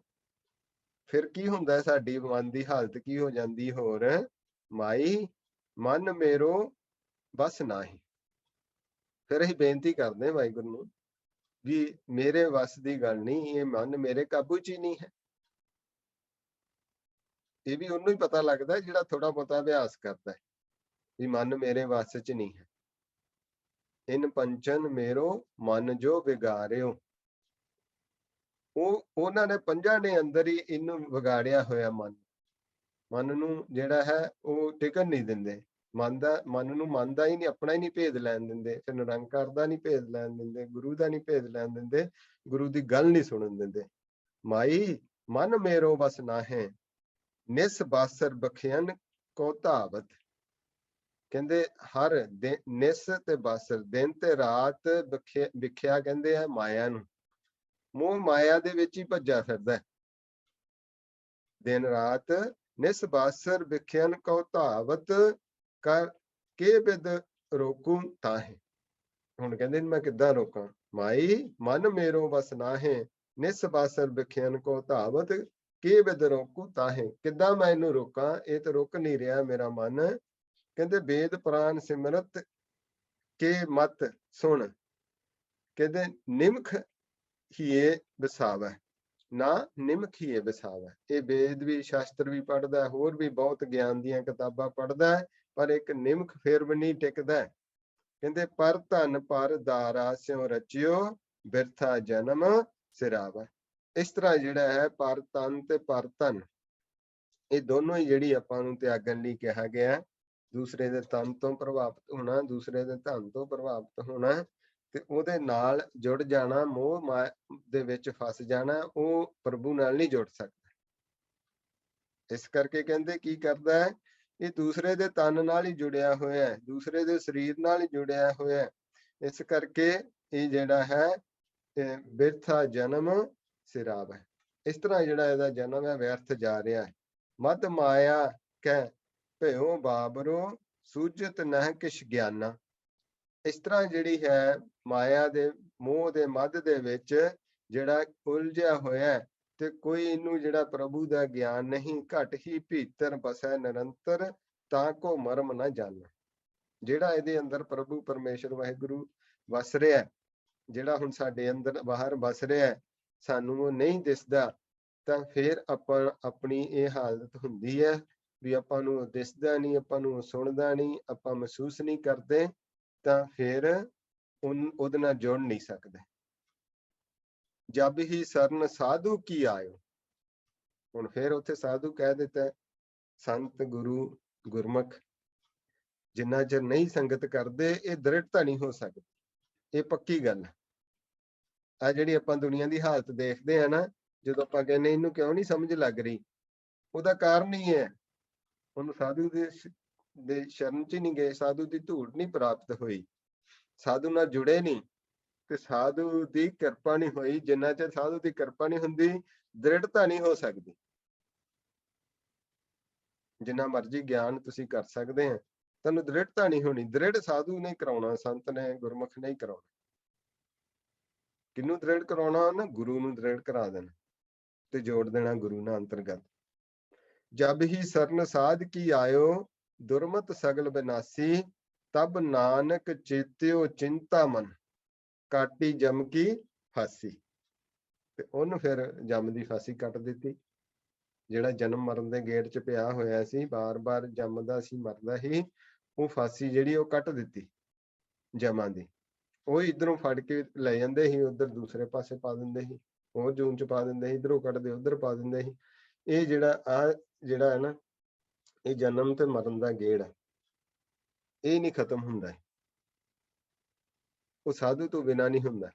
ਫਿਰ ਕੀ ਹੁੰਦਾ, ਸਾਡੀ ਮਨ ਦੀ ਹਾਲਤ ਕੀ ਹੋ ਜਾਂਦੀ ਹੋਰ, ਮਾਈ ਮਨ ਮੇਰੋ ਬਸ ਨਾਹੀ। ਫਿਰ ਅਸੀਂ ਬੇਨਤੀ ਕਰਦੇ ਵਾਹਿਗੁਰੂ ਨੂੰ ਵੀ ਮੇਰੇ ਵੱਸ ਦੀ ਗੱਲ ਨਹੀਂ, ਇਹ ਮਨ ਮੇਰੇ ਕਾਬੂ 'ਚ ਹੀ ਨਹੀਂ ਹੈ। ਇਹ ਵੀ ਉਹਨੂੰ ਹੀ ਪਤਾ ਲੱਗਦਾ ਜਿਹੜਾ ਥੋੜਾ ਬਹੁਤਾ ਅਭਿਆਸ ਕਰਦਾ ਹੈ, ਵੀ ਮਨ ਮੇਰੇ ਵੱਸ 'ਚ ਨਹੀਂ ਹੈ। ਇਨ ਪੰਚਨ ਮੇਰੋ ਮਨ ਜੋ ਵਿਗਾਰਿਓ, ਉਹਨਾਂ ਨੇ ਪੰਜਾਂ ਨੇ ਅੰਦਰ ਹੀ ਇਹਨੂੰ ਵਿਗਾੜਿਆ ਹੋਇਆ। ਮਨ ਨੂੰ ਜਿਹੜਾ ਹੈ ਉਹ ਟਿਕਣ ਨਹੀਂ ਦਿੰਦੇ, ਮਨ ਨੂੰ ਮੰਨਦਾ ਹੀ ਨਹੀਂ, ਆਪਣਾ ਹੀ ਨਹੀਂ ਭੇਦ ਲੈਣ ਦਿੰਦੇ, ਫਿਰ ਨਿਰੰਕਾਰ ਦਾ ਨਹੀਂ ਭੇਦ ਲੈਣ ਦਿੰਦੇ, ਗੁਰੂ ਦਾ ਨਹੀਂ ਭੇਦ ਲੈਣ ਦਿੰਦੇ, ਗੁਰੂ ਦੀ ਗੱਲ ਨਹੀਂ ਸੁਣਨ ਦਿੰਦੇ। ਮਾਈ ਮਨ ਮੇਰੋ ਬਸ ਨਾਹੇ, ਨਿਸ ਬਾਸਰ ਬਖਿਆਨ ਕੋ ਧਾਵਤ। ਕਹਿੰਦੇ ਹਰ ਨਿਸ ਤੇ ਬਾਸਰ, ਦਿਨ ਤੇ ਰਾਤ ਵਿਖਿਆ ਕਹਿੰਦੇ ਆ ਮਾਇਆ ਨੂੰ, ਮੋਹ ਮਾਇਆ ਦੇ ਵਿੱਚ ਹੀ ਭੱਜਾ ਫਿਰਦਾ। ਦਿਨ ਰਾਤ ਨਿਸ ਬਾਸਰ ਵਿਖਿਆਨ ਕੋ ਧਾਵਤ, ਕਰ ਕੇ ਬਿਦ ਰੋਕੂ ਤਾਹੇ। ਹੁਣ ਕਹਿੰਦੇ ਮੈਂ ਕਿੱਦਾਂ ਰੋਕਾਂ, ਮਾਈ ਮਨ ਮੇਰੋ ਬਸ ਨਾਹੇ, ਨਿਸ ਬਾਸਰ ਵਿਖਿਆਨ ਕੋ ਧਾਵਤ, ਕੇ ਬਿਦ ਰੋਕੂ ਤਾਹੇ। ਕਿੱਦਾਂ ਮੈਂ ਇਹਨੂੰ ਰੋਕਾਂ, ਇਹ ਤਾਂ ਰੁਕ ਨਹੀਂ ਰਿਹਾ ਮੇਰਾ ਮਨ। ਕਹਿੰਦੇ ਵੇਦ ਪੁਰਾਨ ਸਿਮਰਤ ਕੇ ਮਤ ਸੁਣ, ਕਹਿੰਦੇ ਨਿਮਖ ਹੀਏ ਵਸਾਵੈ, ਨਾ ਨਿਮਖ ਹੀਏ ਵਸਾਵੈ। ਇਹ ਵੇਦ ਵੀ ਸ਼ਾਸਤਰ ਵੀ ਪੜ੍ਹਦਾ, ਹੋਰ ਵੀ ਬਹੁਤ ਗਿਆਨ ਦੀਆਂ ਕਿਤਾਬਾਂ ਪੜ੍ਹਦਾ, ਪਰ ਇੱਕ ਨਿਮਖ ਫਿਰ ਵੀ ਨਹੀਂ ਟਿਕਦਾ। ਕਹਿੰਦੇ ਪਰ ਧਨ ਪਰ ਦਾਰਾ ਸਿਉ ਰਚਿਓ, ਬਿਰਥਾ ਜਨਮ ਸਿਰਾਵਾ। ਇਸ ਤਰ੍ਹਾਂ ਜਿਹੜਾ ਹੈ ਪਰ ਤਨ ਤੇ ਪਰ ਧਨ, ਇਹ ਦੋਨੋਂ ਹੀ ਜਿਹੜੀ ਆਪਾਂ ਨੂੰ ਤਿਆਗਣ ਲਈ ਕਿਹਾ ਗਿਆ। ਦੂਸਰੇ ਦੇ ਤਨ ਤੋਂ ਪ੍ਰਭਾਵਿਤ ਹੋਣਾ, ਦੂਸਰੇ ਦੇ ਧਨ ਤੋਂ ਪ੍ਰਭਾਵਿਤ ਹੋਣਾ, ਤੇ ਉਹਦੇ ਨਾਲ ਜੁੜ ਜਾਣਾ, ਮੋਹ ਮਾਇਆ ਦੇ ਵਿੱਚ ਫਸ ਜਾਣਾ, ਉਹ ਪ੍ਰਭੂ ਨਾਲ ਨਹੀਂ ਜੁੜ ਸਕਦਾ। ਇਸ ਕਰਕੇ ਕਹਿੰਦੇ ਕੀ ਕਰਦਾ ਹੈ, ਇਹ ਦੂਸਰੇ ਦੇ ਤਨ ਨਾਲ ਹੀ ਜੁੜਿਆ ਹੋਇਆ ਹੈ, ਦੂਸਰੇ ਦੇ ਸਰੀਰ ਨਾਲ ਹੀ ਜੁੜਿਆ ਹੋਇਆ ਹੈ। ਇਸ ਕਰਕੇ ਇਹ ਜਿਹੜਾ ਹੈ ਬਿਰਥਾ ਜਨਮ ਸਿਰਾਵ ਹੈ। ਇਸ ਤਰ੍ਹਾਂ ਜਿਹੜਾ ਇਹਦਾ ਜਨਮ ਹੈ ਵਿਅਰਥ ਜਾ ਰਿਹਾ ਹੈ। ਮਦ ਮਾਇਆ ਕਹਿ ਭਇਓ ਬਾਬਰੋ, ਸੂਝਤ ਨਹਿ ਕਿਛ ਗਿਆਨਾ। ਇਸ ਤਰ੍ਹਾਂ ਜਿਹੜੀ ਹੈ ਮਾਇਆ ਦੇ ਮੋਹ ਦੇ ਮੱਧ ਦੇ ਵਿੱਚ ਜਿਹੜਾ ਉਲਝਿਆ ਹੋਇਆ, ਤੇ ਕੋਈ ਇਹਨੂੰ ਜਿਹੜਾ ਪ੍ਰਭੂ ਦਾ ਗਿਆਨ ਨਹੀਂ, ਘਟ ਹੀ ਭੀਤਰ ਬਸੈ ਨਿਰੰਤਰ, ਤਾਂ ਕੋ ਮਰਮ ਨਾ ਜਾਣਾ। ਜਿਹੜਾ ਇਹਦੇ ਅੰਦਰ ਪ੍ਰਭੂ ਪਰਮੇਸ਼ਰ ਵਾਹਿਗੁਰੂ ਵਸ ਰਿਹਾ, ਜਿਹੜਾ ਹੁਣ ਸਾਡੇ ਅੰਦਰ ਬਾਹਰ ਵਸ ਰਿਹਾ, ਸਾਨੂੰ ਉਹ ਨਹੀਂ ਦਿਸਦਾ, ਤਾਂ ਫਿਰ ਆਪਾਂ ਆਪਣੀ ਇਹ ਹਾਲਤ ਹੁੰਦੀ ਹੈ ਵੀ ਆਪਾਂ ਨੂੰ ਦਿਸਦਾ ਨਹੀਂ, ਆਪਾਂ ਨੂੰ ਸੁਣਦਾ ਨਹੀਂ, ਆਪਾਂ ਮਹਿਸੂਸ ਨਹੀਂ ਕਰਦੇ, ਤਾਂ ਫਿਰ ਉਹਦੇ ਨਾਲ ਜੁੜ ਨਹੀਂ ਸਕਦੇ। ਜਬ ਹੀ ਸਰਨ ਸਾਧੂ ਕੀ ਆਇਓ। ਹੁਣ ਫਿਰ ਉੱਥੇ ਸਾਧੂ ਕਹਿ ਦਿੱਤਾ, ਸੰਤ ਗੁਰੂ ਗੁਰਮੁਖ ਜਿੰਨਾ ਚਿਰ ਨਹੀਂ ਸੰਗਤ ਕਰਦੇ, ਇਹ ਦ੍ਰਿੜਤਾ ਨਹੀਂ ਹੋ ਸਕਦੀ। ਇਹ ਪੱਕੀ ਗੱਲ ਹੈ। ਆ ਜਿਹੜੀ ਆਪਾਂ ਦੁਨੀਆ ਦੀ ਹਾਲਤ ਦੇਖਦੇ ਆ ਨਾ, ਜਦੋਂ ਆਪਾਂ ਕਹਿੰਦੇ ਇਹਨੂੰ ਕਿਉਂ ਨਹੀਂ ਸਮਝ ਲੱਗ ਰਹੀ, ਉਹਦਾ ਕਾਰਨ ਹੀ ਹੈ ਉਹਨੂੰ ਸਾਧੂ ਦੇ ਸ਼ਰਨ ਚ ਨਹੀਂ ਗਏ, ਸਾਧੂ ਦੀ ਧੂੜ ਨਹੀਂ ਪ੍ਰਾਪਤ ਹੋਈ, ਸਾਧੂ ਨਾਲ ਜੁੜੇ ਨਹੀਂ, ਤੇ ਸਾਧੂ ਦੀ ਕਿਰਪਾ ਨਹੀਂ ਹੋਈ। ਜਿੰਨਾ ਚਿਰ ਸਾਧੂ ਦੀ ਕਿਰਪਾ ਨਹੀਂ ਹੁੰਦੀ, ਦ੍ਰਿੜਤਾ ਨਹੀਂ ਹੋ ਸਕਦੀ। ਜਿੰਨਾ ਮਰਜ਼ੀ ਗਿਆਨ ਤੁਸੀਂ ਕਰ ਸਕਦੇ ਆ, ਤੁਹਾਨੂੰ ਦ੍ਰਿੜਤਾ ਨਹੀਂ ਹੋਣੀ। ਦ੍ਰਿੜ ਸਾਧੂ ਨੇ ਕਰਾਉਣਾ, ਸੰਤ ਨੇ ਗੁਰਮੁਖ ਨਹੀਂ ਕਰਾਉਣਾ। ਕਿਹਨੂੰ ਦ੍ਰਿੜ ਕਰਾਉਣਾ? ਨਾ ਗੁਰੂ ਨੂੰ ਦ੍ਰਿੜ ਕਰਾ ਦੇਣਾ ਤੇ ਜੋੜ ਦੇਣਾ ਗੁਰੂ ਨਾਲ ਅੰਤਰਗਤ। ਜਬ ਹੀ ਸਰਨ ਸਾਧ ਕੀ ਆਇਓ, ਦੁਰਮਤ ਸਗਲ ਬਿਨਾਸੀ, ਤਬ ਨਾਨਕ ਚੇਤਿਓ ਚਿੰਤਾ ਮਨ, ਕਾਟੀ ਜਮ ਕੀ ਹਾਸੀ। ਤੇ ਉਹਨੂੰ ਫਿਰ ਜੰਮ ਦੀ ਫਾਂਸੀ ਕੱਟ ਦਿੱਤੀ। ਜਿਹੜਾ ਜਨਮ ਮਰਨ ਦੇ ਗੇਟ 'ਚ ਪਿਆ ਹੋਇਆ ਸੀ, ਬਾਰ-ਬਾਰ ਜੰਮਦਾ ਸੀ, ਮਰਦਾ ਸੀ, ਉਹ ਫਾਂਸੀ ਜਿਹੜੀ ਉਹ ਕੱਟ ਦਿੱਤੀ ਜਮਾਂ ਦੀ। ਉਹ ਇਧਰੋਂ ਫੜ ਕੇ ਲੈ ਜਾਂਦੇ ਸੀ, ਉਧਰ ਦੂਸਰੇ ਪਾਸੇ ਪਾ ਦਿੰਦੇ ਸੀ, ਹੋਰ ਜੂਨ 'ਚ ਪਾ ਦਿੰਦੇ ਸੀ, ਇਧਰੋਂ ਕੱਢਦੇ ਉਧਰ ਪਾ ਦਿੰਦੇ ਸੀ। ਇਹ ਜਿਹੜਾ ਹੈ ਨਾ, ਇਹ ਜਨਮ ਤੇ ਮਰਨ ਦਾ ਗੇੜ ਹੈ, ਇਹ ਨਹੀਂ ਖਤਮ ਹੁੰਦਾ, ਉਹ ਸਾਧੂ ਤੋਂ ਬਿਨਾਂ ਨਹੀਂ ਹੁੰਦਾ।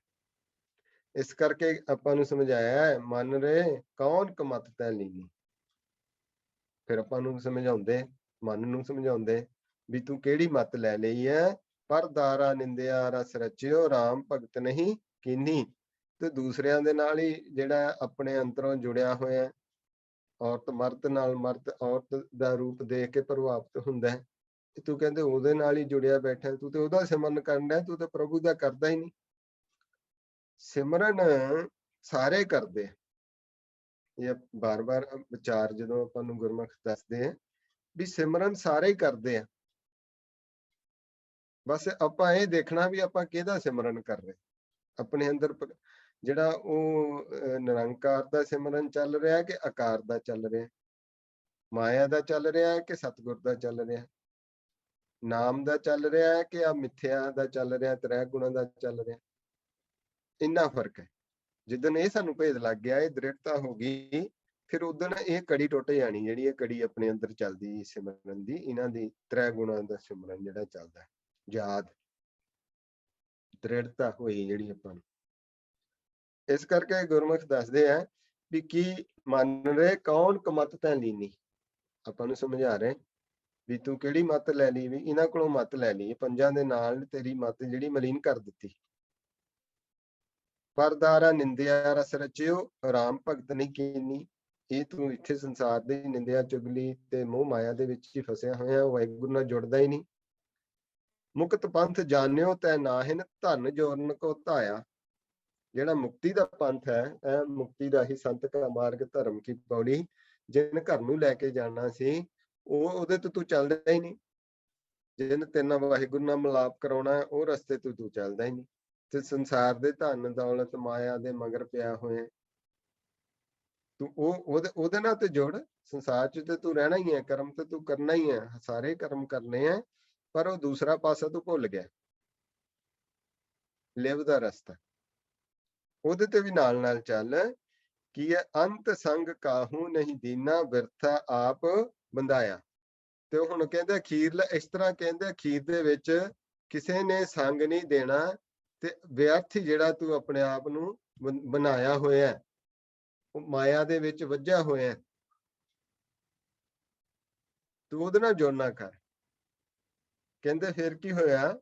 ਇਸ ਕਰਕੇ ਆਪਾਂ ਨੂੰ ਸਮਝਾਇਆ ਹੈ, ਮੰਨ ਰਹੇ ਕੌਣ ਕਮਤ ਤੈ ਲੀਨੀ। ਫਿਰ ਆਪਾਂ ਨੂੰ ਸਮਝਾਉਂਦੇ, ਮਨ ਨੂੰ ਸਮਝਾਉਂਦੇ ਵੀ ਤੂੰ ਕਿਹੜੀ ਮੱਤ ਲੈ ਲਈ ਹੈ। ਪਰ ਦਾਰਾ ਨਿੰਦਿਆ ਰਸ ਰਚਿਓ, ਰਾਮ ਭਗਤ ਨਹੀਂ ਕੀਨੀ। ਤੇ ਦੂਸਰਿਆਂ ਦੇ ਨਾਲ ਹੀ ਜਿਹੜਾ ਆਪਣੇ ਅੰਦਰੋਂ ਜੁੜਿਆ ਹੋਇਆ, ਔਰਤ ਮਰਦ ਨਾਲ, ਮਰਦ ਔਰਤ ਦਾ ਰੂਪ ਦੇਖ ਕੇ ਪ੍ਰਭਾਵਿਤ ਹੁੰਦਾ ਹੈ, ਤੇ ਤੂੰ ਕਹਿੰਦੇ ਉਹਦੇ ਨਾਲ ਹੀ ਜੁੜਿਆ ਬੈਠਾ, ਤੂੰ ਤੇ ਉਹਦਾ ਸਿਮਰਨ ਕਰਨਾ, ਤੂੰ ਤੇ ਪ੍ਰਭੂ ਦਾ ਕਰਦਾ ਹੀ ਨਹੀਂ। ਸਿਮਰਨ ਸਾਰੇ ਕਰਦੇ, ਇਹ ਬਾਰ-ਬਾਰ ਵਿਚਾਰ ਜਦੋਂ ਆਪਾਂ ਨੂੰ ਗੁਰਮੁਖ ਦੱਸਦੇ ਆ ਵੀ ਸਿਮਰਨ ਸਾਰੇ ਹੀ ਕਰਦੇ ਆ। ਬਸ ਆਪਾਂ ਇਹ ਦੇਖਣਾ ਵੀ ਆਪਾਂ ਕਿਹਦਾ ਸਿਮਰਨ ਕਰ ਰਹੇ, ਆਪਣੇ ਅੰਦਰ ਜਿਹੜਾ ਉਹ ਨਿਰੰਕਾਰ ਦਾ ਸਿਮਰਨ ਚੱਲ ਰਿਹਾ ਕਿ ਆਕਾਰ ਦਾ ਚੱਲ ਰਿਹਾ, ਮਾਇਆ ਦਾ ਚੱਲ ਰਿਹਾ ਕਿ ਸਤਿਗੁਰ ਦਾ ਚੱਲ ਰਿਹਾ, ਨਾਮ ਦਾ ਚੱਲ ਰਿਹਾ ਹੈ ਕਿ ਆ ਮਿੱਥਿਆ ਦਾ ਚੱਲ ਰਿਹਾ, ਤ੍ਰੈ ਗੁਣਾਂ ਦਾ ਚੱਲ ਰਿਹਾ। ਇੰਨਾ ਫਰਕ ਹੈ। ਜਿੱਦਣ ਇਹ ਸਾਨੂੰ ਭੇਦ ਲੱਗ ਗਿਆ, ਇਹ ਦ੍ਰਿੜਤਾ ਹੋ ਗਈ, ਫਿਰ ਉਦਣ ਇਹ ਕੜੀ ਟੁੱਟ ਜਾਣੀ, ਜਿਹੜੀ ਇਹ ਕੜੀ ਆਪਣੇ ਅੰਦਰ ਚੱਲਦੀ ਸਿਮਰਨ ਦੀ, ਇਹਨਾਂ ਦੀ ਤ੍ਰੈ ਗੁਣਾਂ ਦਾ ਸਿਮਰਨ ਜਿਹੜਾ ਚੱਲਦਾ, ਯਾਦ ਦ੍ਰਿੜਤਾ ਹੋਈ ਜਿਹੜੀ ਆਪਾਂ ਨੂੰ। ਇਸ ਕਰਕੇ ਗੁਰਮੁਖ ਦੱਸਦੇ ਆ ਵੀ ਕੀ ਮੰਨ ਰਹੇ ਕੌਣ ਕਮਤ ਤੈ ਲੀਨੀ। ਆਪਾਂ ਨੂੰ ਸਮਝਾ ਰਹੇ ਵੀ ਤੂੰ ਕਿਹੜੀ ਮੱਤ ਲੈ ਲਈ, ਵੀ ਇਹਨਾਂ ਕੋਲੋਂ ਮੱਤ ਲੈ ਲਈ, ਪੰਜਾਂ ਦੇ ਨਾਲ ਤੇਰੀ ਮੱਤ ਜਿਹੜੀ ਮਲੀਨ ਕਰ ਦਿੱਤੀ। ਪਰਦਾਰਾ ਨਿੰਦਿਆ ਰਸ ਰਚਿਓ, ਰਾਮ ਭਗਤ ਨਹੀਂ ਕੀਨੀ। ਇਹ ਤੂੰ ਇੱਥੇ ਸੰਸਾਰ ਦੀ ਨਿੰਦਿਆ, ਚੁਗਲੀ ਤੇ ਮੋਹ ਮਾਇਆ ਦੇ ਵਿੱਚ ਹੀ ਫਸਿਆ ਹੋਇਆ, ਵਾਹਿਗੁਰੂ ਨਾਲ ਜੁੜਦਾ ਹੀ ਨਹੀਂ। ਮੁਕਤ ਪੰਥ ਜਾਣਿਓ ਤੈ ਨਾਹਿਨ, ਧਨ ਜੋਰਨ ਕੋ ਧਾਇਆ। ਜਿਹੜਾ ਮੁਕਤੀ ਦਾ ਪੰਥ ਹੈ, ਇਹ ਮੁਕਤੀ ਦਾ ਹੀ ਸੰਤ ਕਾ ਮਾਰਗ, ਧਰਮ ਕੀ ਪੌੜੀ, ਜਿਹਨ ਘਰ ਨੂੰ ਲੈ ਕੇ ਜਾਣਾ ਸੀ, ਉਹਦੇ ਤੋਂ ਤੂੰ ਚੱਲਦਾ ਹੀ ਨਹੀਂ। ਜਿਹਨ ਤੇਨਾਂ ਵਾਹਿਗੁਰੂ ਨਾਲ ਮਿਲਾਪ ਕਰਾਉਣਾ, ਉਹ ਰਸਤੇ ਤੋਂ ਤੂੰ ਚੱਲਦਾ ਹੀ ਨਹੀਂ, ਤੇ ਸੰਸਾਰ ਦੇ ਧਨ ਦੌਲਤ ਮਾਇਆ ਦੇ ਮਗਰ ਪਿਆ ਹੋਇਆ। ਤੂੰ ਉਹਦੇ ਨਾਲ ਤੇ ਜੁੜ, ਸੰਸਾਰ 'ਚ ਤੇ ਤੂੰ ਰਹਿਣਾ ਹੀ ਹੈ, ਕਰਮ ਤੇ ਤੂੰ ਕਰਨਾ ਹੀ ਹੈ, ਸਾਰੇ ਕਰਮ ਕਰਨੇ ਆ, ਪਰ ਉਹ ਦੂਸਰਾ ਪਾਸਾ ਤੂੰ ਭੁੱਲ ਗਿਆ, ਲਿਵ ਦਾ ਰਸਤਾ, ਉਹਦੇ ਤੇ ਵੀ ਨਾਲ ਨਾਲ ਚੱਲ। ਕੀ ਹੈ, ਅੰਤ ਸੰਗ ਕਾਹੂ ਨਹੀਂ ਦੀਨਾ, ਬਿਰਥਾ ਆਪ ਬੰਧਾਇਆ। ਤੇ ਹੁਣ ਕਹਿੰਦੇ ਅਖੀਰਲਾ, ਇਸ ਤਰ੍ਹਾਂ ਕਹਿੰਦੇ ਅਖੀਰ ਦੇ ਵਿੱਚ ਕਿਸੇ ਨੇ ਸੰਗ ਨਹੀਂ ਦੇਣਾ, ਤੇ ਵਿਅਰਥ ਜਿਹੜਾ ਤੂੰ ਆਪਣੇ ਆਪ ਨੂੰ ਬਣਾਇਆ ਹੋਇਆ, ਉਹ ਮਾਇਆ ਦੇ ਵਿੱਚ ਵੱਜਿਆ ਹੋਇਆ, ਤੂੰ ਉਹਦੇ ਨਾਲ ਜੁੜਨਾ ਕਰ। ਕਹਿੰਦੇ ਫਿਰ ਕੀ ਹੋਇਆ,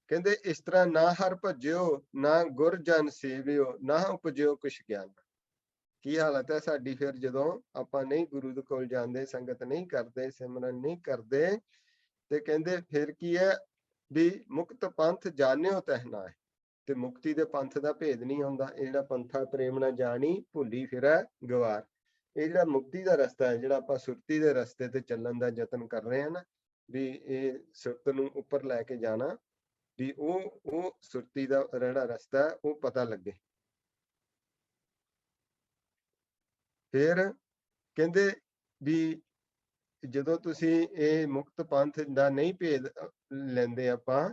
ਕਹਿੰਦੇ ਇਸ ਤਰ੍ਹਾਂ ਨਾ ਹਰ ਭਜਿਓ, ਨਾ ਗੁਰ ਜਨ ਸੇਵਿਓ, ਨਾ ਉਪਜਿਓ ਕੁਛ ਗਿਆਨ। ਕੀ ਹਾਲਤ ਹੈ ਸਾਡੀ ਫਿਰ ਜਦੋਂ ਆਪਾਂ ਨਹੀਂ ਗੁਰੂ ਦੇ ਕੋਲ ਜਾਂਦੇ, ਸੰਗਤ ਨਹੀਂ ਕਰਦੇ, ਸਿਮਰਨ ਨਹੀਂ ਕਰਦੇ, ਤੇ ਕਹਿੰਦੇ ਫਿਰ ਕੀ ਹੈ ਵੀ ਮੁਕਤ ਪੰਥ ਜਾਣਿਓ ਤਹਿ, ਤੇ ਮੁਕਤੀ ਦੇ ਪੰਥ ਦਾ ਭੇਦ ਨਹੀਂ ਆਉਂਦਾ। ਇਹ ਜਿਹੜਾ ਪੰਥਾ ਪ੍ਰੇਮ ਨਾ ਜਾਣੀ, ਭੁੱਲੀ ਫਿਰੈ ਗਵਾਰ। ਇਹ ਜਿਹੜਾ ਮੁਕਤੀ ਦਾ ਰਸਤਾ ਹੈ, ਜਿਹੜਾ ਆਪਾਂ ਸੁਰਤੀ ਦੇ ਰਸਤੇ ਤੇ ਚੱਲਣ ਦਾ ਯਤਨ ਕਰ ਰਹੇ ਹਾਂ ਨਾ, ਵੀ ਇਹ ਸੁਰਤ ਨੂੰ ਉੱਪਰ ਲੈ ਕੇ ਜਾਣਾ, ਵੀ ਉਹ ਸੁਰਤੀ ਦਾ ਜਿਹੜਾ ਰਸਤਾ ਹੈ ਉਹ ਪਤਾ ਲੱਗੇ। ਫਿਰ ਕਹਿੰਦੇ ਵੀ ਜਦੋਂ ਤੁਸੀਂ ਇਹ ਮੁਕਤ ਪੰਥ ਦਾ ਨਹੀਂ ਭੇਦ ਲੈਂਦੇ ਆਪਾਂ,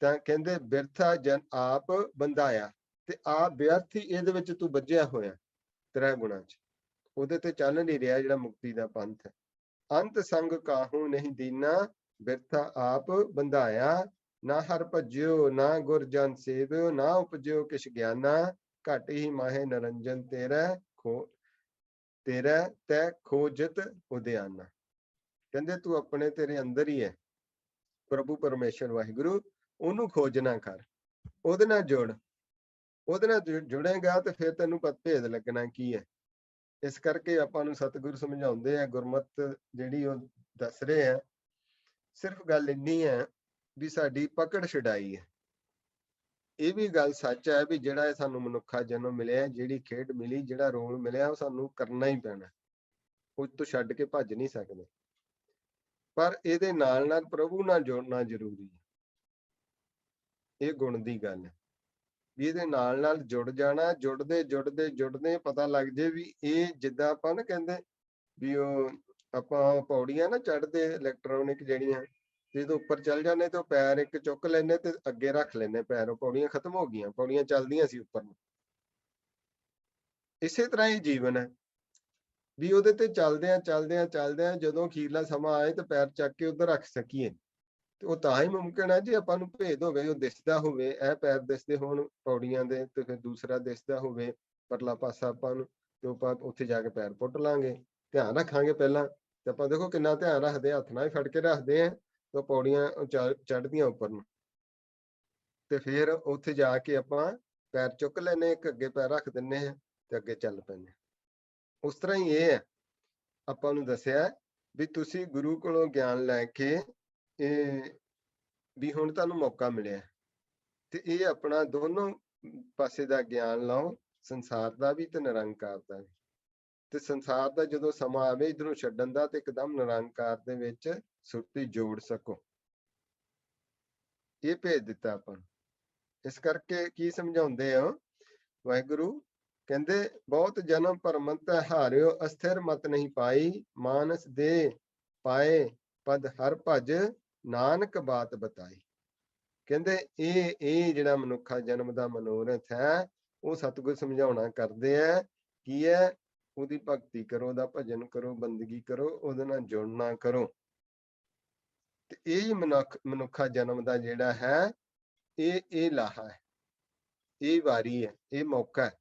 ਤਾਂ ਕਹਿੰਦੇ ਬਿਰਥਾ ਜਨ ਆਪ ਬੰਧਾਇਆ, ਤੇ ਆਪ ਵਿਅਰਥ ਹੀ ਇਹਦੇ ਵਿੱਚ ਤੂੰ ਵੱਜਿਆ ਹੋਇਆ, ਤ੍ਰੈ ਗੁਣਾਂ 'ਚ, ਉਹਦੇ ਤੇ ਚੱਲ ਨਹੀਂ ਰਿਹਾ ਜਿਹੜਾ ਮੁਕਤੀ ਦਾ ਪੰਥ ਹੈ। ਅੰਤ ਸੰਗ ਕਾਹੂ ਨਹੀਂ ਦੀਨਾ, ਬਿਰਥਾ ਆਪ ਬੰਧਾਇਆ। ਨਾ ਹਰ ਭਜਿਓ, ਨਾ ਗੁਰ ਜਨ ਸੇਵਿਓ, ਨਾ ਉਪਜਿਓ ਕਿਛ ਗਿਆਨਾ। ਘਟ ਹੀ ਮਾਹੇ ਨਰੰਜਨ ਤੇਰਾ ਤੈ ਖੋਜਤ ਉਦਿਆਨਾ। ਕਹਿੰਦੇ ਤੂੰ ਆਪਣੇ ਤੇਰੇ ਅੰਦਰ ਹੀ ਹੈ ਪ੍ਰਭੂ ਪਰਮੇਸ਼ਰ ਵਾਹਿਗੁਰੂ, ਉਹਨੂੰ ਖੋਜਣਾ ਕਰ, ਉਹਦੇ ਨਾਲ ਜੁੜ, ਉਹਦੇ ਨਾਲ ਜੁੜੇਗਾ ਤੇ ਫਿਰ ਤੈਨੂੰ ਭੇਦ ਲੱਗਣਾ ਕੀ ਹੈ। ਇਸ ਕਰਕੇ ਆਪਾਂ ਨੂੰ ਸਤਿਗੁਰੂ ਸਮਝਾਉਂਦੇ ਆ, ਗੁਰਮਤ ਜਿਹੜੀ ਉਹ ਦੱਸ ਰਹੇ ਆ, ਸਿਰਫ ਗੱਲ ਇੰਨੀ ਹੈ ਵੀ ਸਾਡੀ ਪਕੜ ਛਡਾਈ ਹੈ। ਇਹ ਵੀ ਗੱਲ ਸੱਚ ਹੈ ਵੀ ਜਿਹੜਾ ਸਾਨੂੰ ਮਨੁੱਖਾ ਜਨਮ ਮਿਲਿਆ, ਜਿਹੜੀ ਖੇਡ ਮਿਲੀ, ਜਿਹੜਾ ਰੋਲ ਮਿਲਿਆ, ਉਹ ਸਾਨੂੰ ਕਰਨਾ ਹੀ ਪੈਣਾ, ਉਹ ਤੋਂ ਛੱਡ ਕੇ ਭੱਜ ਨਹੀਂ ਸਕਦੇ। ਪਰ ਇਹਦੇ ਨਾਲ ਨਾਲ ਪ੍ਰਭੂ ਨਾਲ ਜੁੜਨਾ ਜ਼ਰੂਰੀ ਹੈ, ਇਹ ਗੁਣ ਦੀ ਗੱਲ ਹੈ। ਵੀ ਇਹਦੇ ਨਾਲ ਜੁੜ ਜਾਣਾ, ਜੁੜਦੇ ਪਤਾ ਲੱਗ ਜੇ ਵੀ ਇਹ ਜਿੱਦਾਂ ਆਪਾਂ ਨਾ ਕਹਿੰਦੇ ਵੀ ਉਹ ਆਪਾਂ ਪੌੜੀਆਂ ਨਾ ਚੜ੍ਹਦੇ ਇਲੈਕਟ੍ਰੋਨਿਕ ਜਿਹੜੀਆਂ, ਤੇ ਜਦੋਂ ਉੱਪਰ ਚੱਲ ਜਾਂਦੇ ਤੇ ਉਹ ਪੈਰ ਇੱਕ ਚੁੱਕ ਲੈਂਦੇ ਤੇ ਅੱਗੇ ਰੱਖ ਲੈਂਦੇ ਪੈਰ, ਉਹ ਪੌੜੀਆਂ ਖਤਮ ਹੋ ਗਈਆਂ, ਪੌੜੀਆਂ ਚੱਲਦੀਆਂ ਸੀ ਉੱਪਰ ਨੂੰ। ਇਸੇ ਤਰ੍ਹਾਂ ਹੀ ਜੀਵਨ ਹੈ ਵੀ ਉਹਦੇ ਤੇ ਚੱਲਦਿਆਂ ਜਦੋਂ ਅਖੀਰਲਾ ਸਮਾਂ ਆਏ ਤੇ ਪੈਰ ਚੱਕ ਕੇ ਉੱਧਰ ਰੱਖ ਸਕੀਏ। ਤੇ ਉਹ ਤਾਂ ਹੀ ਮੁਮਕਿਨ ਹੈ ਜੇ ਆਪਾਂ ਨੂੰ ਭੇਦ ਹੋਵੇ, ਉਹ ਦਿਸਦਾ ਹੋਵੇ, ਇਹ ਪੈਰ ਦਿਸਦੇ ਹੋਣ ਪੌੜੀਆਂ ਦੇ, ਤੇ ਫਿਰ ਦੂਸਰਾ ਦਿਸਦਾ ਹੋਵੇ ਪਰਲਾ ਪਾਸਾ ਆਪਾਂ ਨੂੰ, ਤੇ ਆਪਾਂ ਉੱਥੇ ਜਾ ਕੇ ਪੈਰ ਪੁੱਟ ਲਾਂਗੇ। ਧਿਆਨ ਰੱਖਾਂਗੇ ਪਹਿਲਾਂ, ਤੇ ਆਪਾਂ ਦੇਖੋ ਕਿੰਨਾ ਧਿਆਨ ਰੱਖਦੇ, ਹੱਥ ਨਾਲ ਹੀ ਫੜ ਕੇ ਰੱਖਦੇ ਆ, ਤੇ ਪੌੜੀਆਂ ਚੜ੍ਹਦੀਆਂ ਉੱਪਰ ਨੂੰ, ਤੇ ਫਿਰ ਉੱਥੇ ਜਾ ਕੇ ਆਪਾਂ ਪੈਰ ਚੁੱਕ ਲੈਨੇ, ਇੱਕ ਅੱਗੇ ਪੈਰ ਰੱਖ ਦਿੰਨੇ ਆ ਤੇ ਅੱਗੇ ਚੱਲ ਪੈਂਦੇ। ਉਸ ਤਰ੍ਹਾਂ ਹੀ ਇਹ ਹੈ, ਆਪਾਂ ਨੂੰ ਦੱਸਿਆ ਵੀ ਤੁਸੀਂ ਗੁਰੂ ਕੋਲੋਂ ਗਿਆਨ ਲੈ ਕੇ ਇਹ ਵੀ ਹੁਣ ਤੁਹਾਨੂੰ ਮੌਕਾ ਮਿਲਿਆ, ਤੇ ਇਹ ਆਪਣਾ ਦੋਨੋਂ ਪਾਸੇ ਦਾ ਗਿਆਨ ਲਓ, ਸੰਸਾਰ ਦਾ ਵੀ ਤੇ ਨਿਰੰਕਾਰ ਦਾ ਵੀ। ਤੇ ਸੰਸਾਰ ਦਾ ਜਦੋਂ ਸਮਾਂ ਆਵੇ ਇਧਰੋਂ ਛੱਡਣ ਦਾ, ਤੇ ਇੱਕਦਮ ਨਿਰੰਕਾਰ ਦੇ ਵਿੱਚ ਸੁਰਤੀ ਜੋੜ ਸਕੋ, ਇਹ ਭੇਜ ਦਿੱਤਾ ਆਪਾਂ। ਇਸ ਕਰਕੇ ਕੀ ਸਮਝਾਉਂਦੇ ਆ ਵਾਹਿਗੁਰੂ, ਕਹਿੰਦੇ ਬਹੁਤ ਜਨਮ ਭਰਮੰਤ ਹਾਰਿਓ, ਅਸਥਿਰ ਮਤ ਨਹੀਂ ਪਾਈ, ਮਾਨਸ ਦੇ ਪਾਏ ਪਦ ਹਰ ਭਜ, ਨਾਨਕ ਬਾਤ ਬਤਾਈ। ਕਹਿੰਦੇ ਇਹ ਜਿਹੜਾ ਮਨੁੱਖਾ ਜਨਮ ਦਾ ਮਨੋਰਥ ਹੈ, ਉਹ ਸਤਿਗੁਰ ਸਮਝਾਉਣਾ ਕਰਦੇ ਆ ਕੀ ਹੈ, ਉਹਦੀ ਭਗਤੀ ਕਰੋ, ਉਹਦਾ ਭਜਨ ਕਰੋ, ਬੰਦਗੀ ਕਰੋ, ਉਹਦੇ ਨਾਲ ਜੁੜਨਾ ਕਰੋ। ਤੇ ਇਹ ਮਨੁੱਖਾ ਜਨਮ ਦਾ ਜਿਹੜਾ ਹੈ, ਇਹ ਲਾਹਾ ਹੈ, ਇਹ ਵਾਰੀ ਹੈ, ਇਹ ਮੌਕਾ ਹੈ।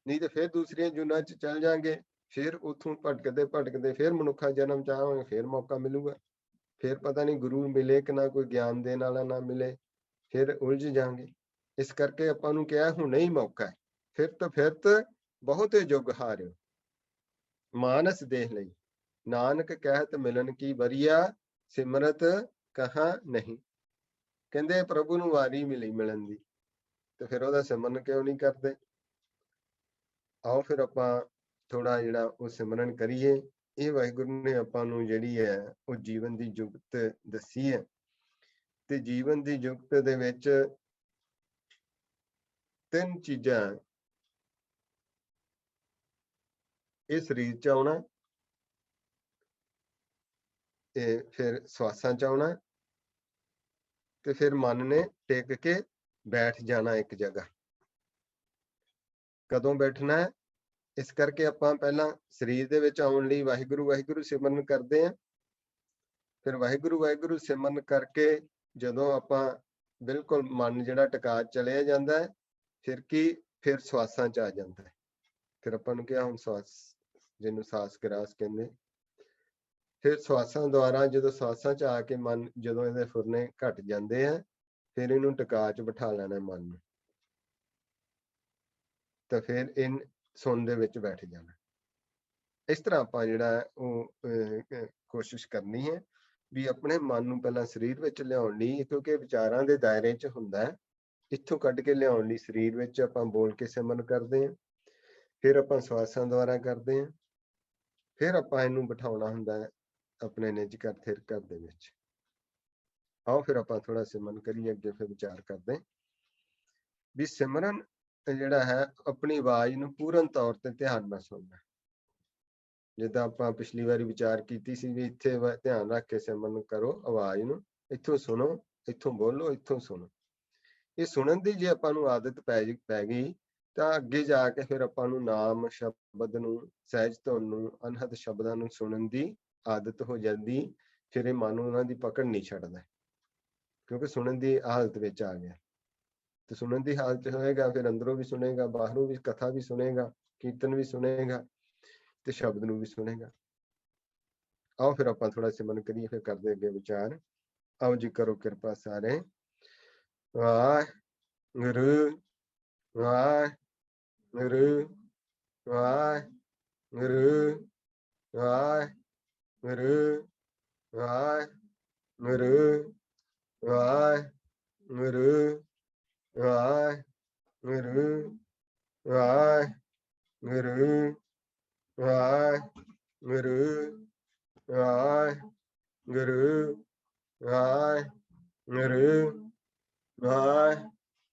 ਨਹੀਂ ਤੇ ਫਿਰ ਦੂਸਰੀਆਂ ਜੁਨਾਂ ਚ ਚੱਲ ਜਾਾਂਗੇ, ਫਿਰ ਉੱਥੋਂ ਭਟਕਦੇ ਫਿਰ ਮਨੁੱਖਾ ਜਨਮ ਚਾਹਾਂਗੇ, ਫਿਰ ਮੌਕਾ ਮਿਲੂਗਾ, ਫਿਰ ਪਤਾ ਨਹੀਂ ਗੁਰੂ ਮਿਲੇ ਕਿ ਨਾ, ਕੋਈ ਗਿਆਨ ਦੇਣ ਵਾਲਾ ਨਾ ਮਿਲੇ, ਫਿਰ ਉਲਝ ਜਾਾਂਗੇ। ਇਸ ਕਰਕੇ ਆਪਾਂ ਨੂੰ ਕਿਹਾ ਹੁਣੇ ਹੀ ਮੌਕਾ ਹੈ, ਫਿਰਤ ਬਹੁਤੇ ਯੁੱਗ ਹਾਰਿਓ, ਮਾਨਸ ਦੇਹ ਲਈ, ਨਾਨਕ ਕਹਿਤ ਮਿਲਨ ਕੀ ਵਰੀਆ, ਸਿਮਰਤ ਕਹਾ ਨਹੀਂ। ਕਹਿੰਦੇ ਪ੍ਰਭੂ ਨੂੰ ਵਾਰੀ ਮਿਲੀ ਮਿਲਣ ਦੀ, ਤੇ ਫਿਰ ਉਹਦਾ ਸਿਮਰਨ ਕਿਉਂ ਨਹੀਂ ਕਰਦੇ। ਆਓ ਫਿਰ ਆਪਾਂ ਥੋੜਾ ਜਿਹੜਾ ਉਹ ਸਿਮਰਨ ਕਰੀਏ। ਇਹ ਵਾਹਿਗੁਰੂ ਨੇ ਆਪਾਂ ਨੂੰ ਜਿਹੜੀ ਹੈ ਉਹ ਜੀਵਨ ਦੀ ਜੁਗਤ ਦੱਸੀ ਹੈ, ਤੇ ਜੀਵਨ ਦੀ ਜੁਗਤ ਦੇ ਵਿੱਚ 3 ਚੀਜ਼ਾਂ, ਇਹ ਸਰੀਰ ਚ ਆਉਣਾ, ਤੇ ਫਿਰ ਸਵਾਸਾਂ ਚ ਆਉਣਾ, ਤੇ ਫਿਰ ਮਨ ਨੇ ਟਿਕ ਕੇ ਬੈਠ ਜਾਣਾ ਇੱਕ ਜਗ੍ਹਾ। ਕਦੋਂ ਬੈਠਣਾ ਹੈ? ਇਸ ਕਰਕੇ ਆਪਾਂ ਪਹਿਲਾਂ ਸਰੀਰ ਦੇ ਵਿੱਚ ਆਉਣ ਲਈ ਵਾਹਿਗੁਰੂ ਵਾਹਿਗੁਰੂ ਸਿਮਰਨ ਕਰਦੇ ਹਾਂ, ਫਿਰ ਵਾਹਿਗੁਰੂ ਵਾਹਿਗੁਰੂ ਸਿਮਰਨ ਕਰਕੇ ਜਦੋਂ ਆਪਾਂ ਬਿਲਕੁਲ ਮਨ ਜਿਹੜਾ ਟਿਕਾ ਚਲਿਆ ਜਾਂਦਾ ਹੈ, ਫਿਰ ਸਵਾਸਾਂ ਚ ਆ ਜਾਂਦਾ ਹੈ। ਫਿਰ ਆਪਾਂ ਨੂੰ ਕਿਹਾ ਹੁਣ ਸਵਾਸ, ਜਿਹਨੂੰ ਸਾਸ ਗਰਾਸ ਕਹਿੰਦੇ, ਫਿਰ ਸਵਾਸਾਂ ਦੁਆਰਾ ਜਦੋਂ ਸਵਾਸਾਂ ਚ ਆ ਕੇ ਮਨ ਜਦੋਂ ਇਹਦੇ ਫੁਰਨੇ ਘਟ ਜਾਂਦੇ ਆ, ਫਿਰ ਇਹਨੂੰ ਟਿਕਾ ਚ ਬਿਠਾ ਲੈਣਾ ਮਨ ਨੂੰ, ਤਾਂ ਫਿਰ ਇਹ ਸੁਣ ਦੇ ਵਿੱਚ ਬੈਠ ਜਾਣਾ। ਇਸ ਤਰ੍ਹਾਂ ਆਪਾਂ ਜਿਹੜਾ ਉਹ ਕੋਸ਼ਿਸ਼ ਕਰਨੀ ਹੈ ਵੀ ਆਪਣੇ ਮਨ ਨੂੰ ਪਹਿਲਾਂ ਸਰੀਰ ਵਿੱਚ ਲਿਆਉਣ ਲਈ, ਕਿਉਂਕਿ ਵਿਚਾਰਾਂ ਦੇ ਦਾਇਰੇ 'ਚ ਹੁੰਦਾ ਹੈ, ਇੱਥੋਂ ਕੱਢ ਕੇ ਲਿਆਉਣ ਲਈ ਸਰੀਰ ਵਿੱਚ ਆਪਾਂ ਬੋਲ ਕੇ ਸਿਮਰਨ ਕਰਦੇ ਹਾਂ, ਫਿਰ ਆਪਾਂ ਸਵਾਸਾਂ ਦੁਆਰਾ ਕਰਦੇ ਹਾਂ, ਫਿਰ ਆਪਾਂ ਇਹਨੂੰ ਬਿਠਾਉਣਾ ਹੁੰਦਾ ਹੈ ਆਪਣੇ ਨਿੱਜ ਘਰ ਥਿਰ ਘਰ ਦੇ ਵਿੱਚ। ਆਓ ਫਿਰ ਆਪਾਂ ਥੋੜਾ ਸਿਮਰਨ ਕਰੀਏ, ਅੱਗੇ ਫਿਰ ਵਿਚਾਰ ਕਰਦੇ ਵੀ ਸਿਮਰਨ ਜਿਹੜਾ ਹੈ ਆਪਣੀ ਆਵਾਜ਼ ਨੂੰ ਪੂਰਨ ਤੌਰ ਤੇ ਧਿਆਨ ਨਾਲ ਸੁਣਨਾ। ਜਿੱਦਾਂ ਆਪਾਂ ਪਿਛਲੀ ਵਾਰੀ ਵਿਚਾਰ ਕੀਤੀ ਸੀ ਵੀ ਇੱਥੇ ਧਿਆਨ ਰੱਖ ਕੇ ਸਿਮਰਨ ਕਰੋ, ਆਵਾਜ਼ ਨੂੰ ਇੱਥੋਂ ਸੁਣੋ, ਇੱਥੋਂ ਬੋਲੋ, ਇੱਥੋਂ ਸੁਣੋ। ਇਹ ਸੁਣਨ ਦੀ ਜੇ ਆਪਾਂ ਨੂੰ ਆਦਤ ਪੈ ਗਈ ਤਾਂ ਅੱਗੇ ਜਾ ਕੇ ਫਿਰ ਆਪਾਂ ਨੂੰ ਨਾਮ ਸ਼ਬਦ ਨੂੰ, ਸਹਿਜ ਧੁਨ ਨੂੰ, ਅਨਹਦ ਸ਼ਬਦਾਂ ਨੂੰ ਸੁਣਨ ਦੀ ਆਦਤ ਹੋ ਜਾਂਦੀ। ਫਿਰ ਇਹ ਮਨ ਨੂੰ ਉਹਨਾਂ ਦੀ ਪਕੜ ਨਹੀਂ ਛੱਡਦਾ, ਕਿਉਂਕਿ ਸੁਣਨ ਦੀ ਹਾਲਤ ਵਿੱਚ ਆ ਗਿਆ। ਤੇ ਸੁਣਨ ਦੀ ਹਾਲਤ ਹੋਏਗਾ, ਫਿਰ ਅੰਦਰੋਂ ਵੀ ਸੁਣੇਗਾ, ਬਾਹਰੋਂ ਵੀ ਕਥਾ ਵੀ ਸੁਣੇਗਾ, ਕੀਰਤਨ ਵੀ ਸੁਣੇਗਾ, ਤੇ ਸ਼ਬਦ ਨੂੰ ਵੀ ਸੁਣੇਗਾ। ਆਓ ਫਿਰ ਆਪਾਂ ਥੋੜਾ ਸਿਮਰਨ ਕਰੀਏ, ਫਿਰ ਕਰਦੇ ਅੱਗੇ ਵਿਚਾਰ। ਆਓ ਜੀ, ਕਰੋ ਕਿਰਪਾ ਸਾਰੇ। ਵਾਹਿਗੁਰੂ ਵਾਹਿਗੁਰੂ ਵਾਹਿਗੁਰੂ ਵਾਹਿਗੁਰੂ ਵਾਹਿਗੁਰੂ ਵਾਹਿਗੁਰੂ ਵਾਹਿਗੁਰੂ ਵਾਹਿਗੁਰੂ ਵਾਹਿਗੁਰੂ ਵਾਹਿਗੁਰੂ ਵਾਹਿਗੁਰੂ ਵਾਹਿਗੁਰੂ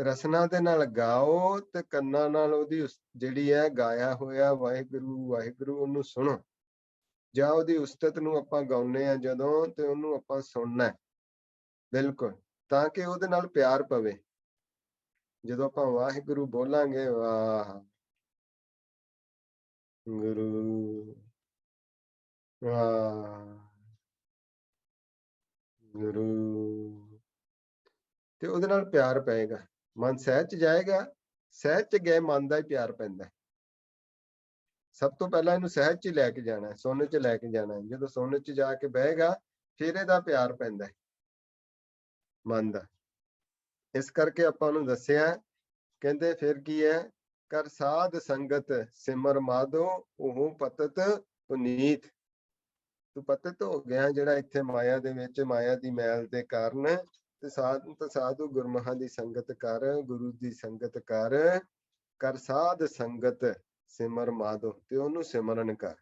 ਰਸਨਾ ਦੇ ਨਾਲ ਗਾਓ ਤੇ ਕੰਨਾਂ ਨਾਲ ਉਹਦੀ ਜਿਹੜੀ ਹੈ ਗਾਇਆ ਹੋਇਆ ਵਾਹਿਗੁਰੂ ਵਾਹਿਗੁਰੂ ਉਹਨੂੰ ਸੁਣੋ, ਜਾਂ ਉਹਦੀ ਉਸਤਤ ਨੂੰ ਆਪਾਂ ਗਾਉਂਦੇ ਆ ਜਦੋਂ, ਤੇ ਉਹਨੂੰ ਆਪਾਂ ਸੁਣਨਾ ਹੈ ਬਿਲਕੁਲ, ਤਾਂ ਕਿ ਉਹਦੇ ਨਾਲ ਪਿਆਰ ਪਵੇ। ਜਦੋਂ ਆਪਾਂ ਵਾਹਿਗੁਰੂ ਬੋਲਾਂਗੇ, ਵਾਹ ਗੁਰੂ, ਵਾਹ ਗੁਰੂ, ਤੇ ਉਹਦੇ ਨਾਲ ਪਿਆਰ ਪਏਗਾ, ਮਨ ਸਹਿਜ ਚ ਜਾਏਗਾ। ਸਹਿਜ ਚ ਗਏ ਮਨ ਦਾ ਹੀ ਪਿਆਰ ਪੈਂਦਾ। ਸਭ ਤੋਂ ਪਹਿਲਾਂ ਇਹਨੂੰ ਸਹਿਜ ਚ ਲੈ ਕੇ ਜਾਣਾ, ਸੁਣਨ ਚ ਲੈ ਕੇ ਜਾਣਾ। ਜਦੋਂ ਸੁਣਨ ਚ ਜਾ ਕੇ ਬਹੇਗਾ, ਫਿਰ ਇਹਦਾ ਪਿਆਰ ਪੈਂਦਾ ਮਨ ਦਾ। ਇਸ ਕਰਕੇ ਆਪਾਂ ਨੂੰ ਦੱਸਿਆ, ਕਹਿੰਦੇ ਫਿਰ ਕੀ ਹੈ, ਕਰ ਸਾਧ ਸੰਗਤ ਸਿਮਰ ਮਾਧੋ, ਉਹ ਪਤਤ ਪੁਨੀਤ। ਤੂੰ ਪਤਿਤ ਹੋ ਗਿਆ ਜਿਹੜਾ ਇੱਥੇ ਮਾਇਆ ਦੇ ਵਿੱਚ, ਮਾਇਆ ਦੀ ਮੈਲ ਦੇ ਕਾਰਨ। ਤੇ ਸਾਧੂ ਗੁਰਮੁਖਾਂ ਦੀ ਸੰਗਤ ਕਰ, ਗੁਰੂ ਦੀ ਸੰਗਤ ਕਰ, ਕਰ ਸਾਧ ਸੰਗਤ ਸਿਮਰ ਮਾਧੋ, ਤੇ ਉਹਨੂੰ ਸਿਮਰਨ ਕਰ,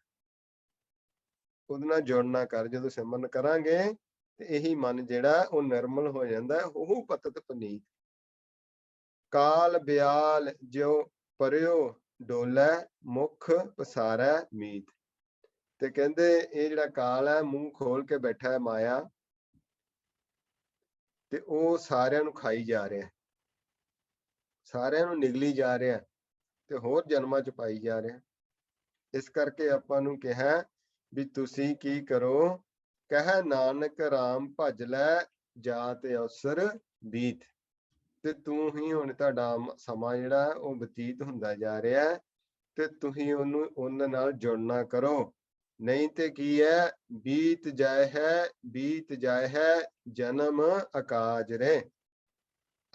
ਉਹਦੇ ਨਾਲ ਜੁੜਨਾ ਕਰ। ਜਦੋਂ ਸਿਮਰਨ ਕਰਾਂਗੇ ਤੇ ਇਹੀ ਮਨ ਜਿਹੜਾ ਉਹ ਨਿਰਮਲ ਹੋ ਜਾਂਦਾ। ਉਹ ਪਤਤ ਪੁਨੀਤ। ਕਾਲ ਬਿਆਲ ਜਿਉ ਪਰਿਓ ਡੋਲੇ, ਮੁਖ ਪਸਾਰੈ ਮੀਤ। ਤੇ ਕਹਿੰਦੇ ਇਹ ਜਿਹੜਾ ਕਾਲ ਹੈ, ਮੂੰਹ ਖੋਲ ਕੇ ਬੈਠਾ ਹੈ ਮਾਇਆ, ਤੇ ਉਹ ਸਾਰਿਆਂ ਨੂੰ ਖਾਈ ਜਾ ਰਿਹਾ, ਸਾਰਿਆਂ ਨੂੰ ਨਿਗਲੀ ਜਾ ਰਿਹਾ, ਤੇ ਹੋਰ ਜਨਮਾਂ ਚ ਪਾਈ ਜਾ ਰਿਹਾ। ਇਸ ਕਰਕੇ ਆਪਾਂ ਨੂੰ ਕਿਹਾ ਵੀ ਤੁਸੀਂ ਕੀ ਕਰੋ, ਕਹਿ ਨਾਨਕ ਰਾਮ ਭਜ ਲੈ, ਜਾਤ ਅਵਸਰ ਬੀਤ। ਤੇ ਤੂੰ ਹੀ ਹੁਣ ਤੁਹਾਡਾ ਸਮਾਂ ਜਿਹੜਾ ਉਹ ਬਤੀਤ ਹੁੰਦਾ ਜਾ ਰਿਹਾ, ਤੇ ਤੁਸੀਂ ਉਹਨੂੰ ਉਹਨਾਂ ਨਾਲ ਜੁੜਨਾ ਕਰੋ। ਨਹੀਂ ਤੇ ਕੀ ਹੈ, ਬੀਤ ਜਾਏ ਹੈ, ਬੀਤ ਜਾਏ ਹੈ ਜਨਮ ਅਕਾਜ ਰੇ।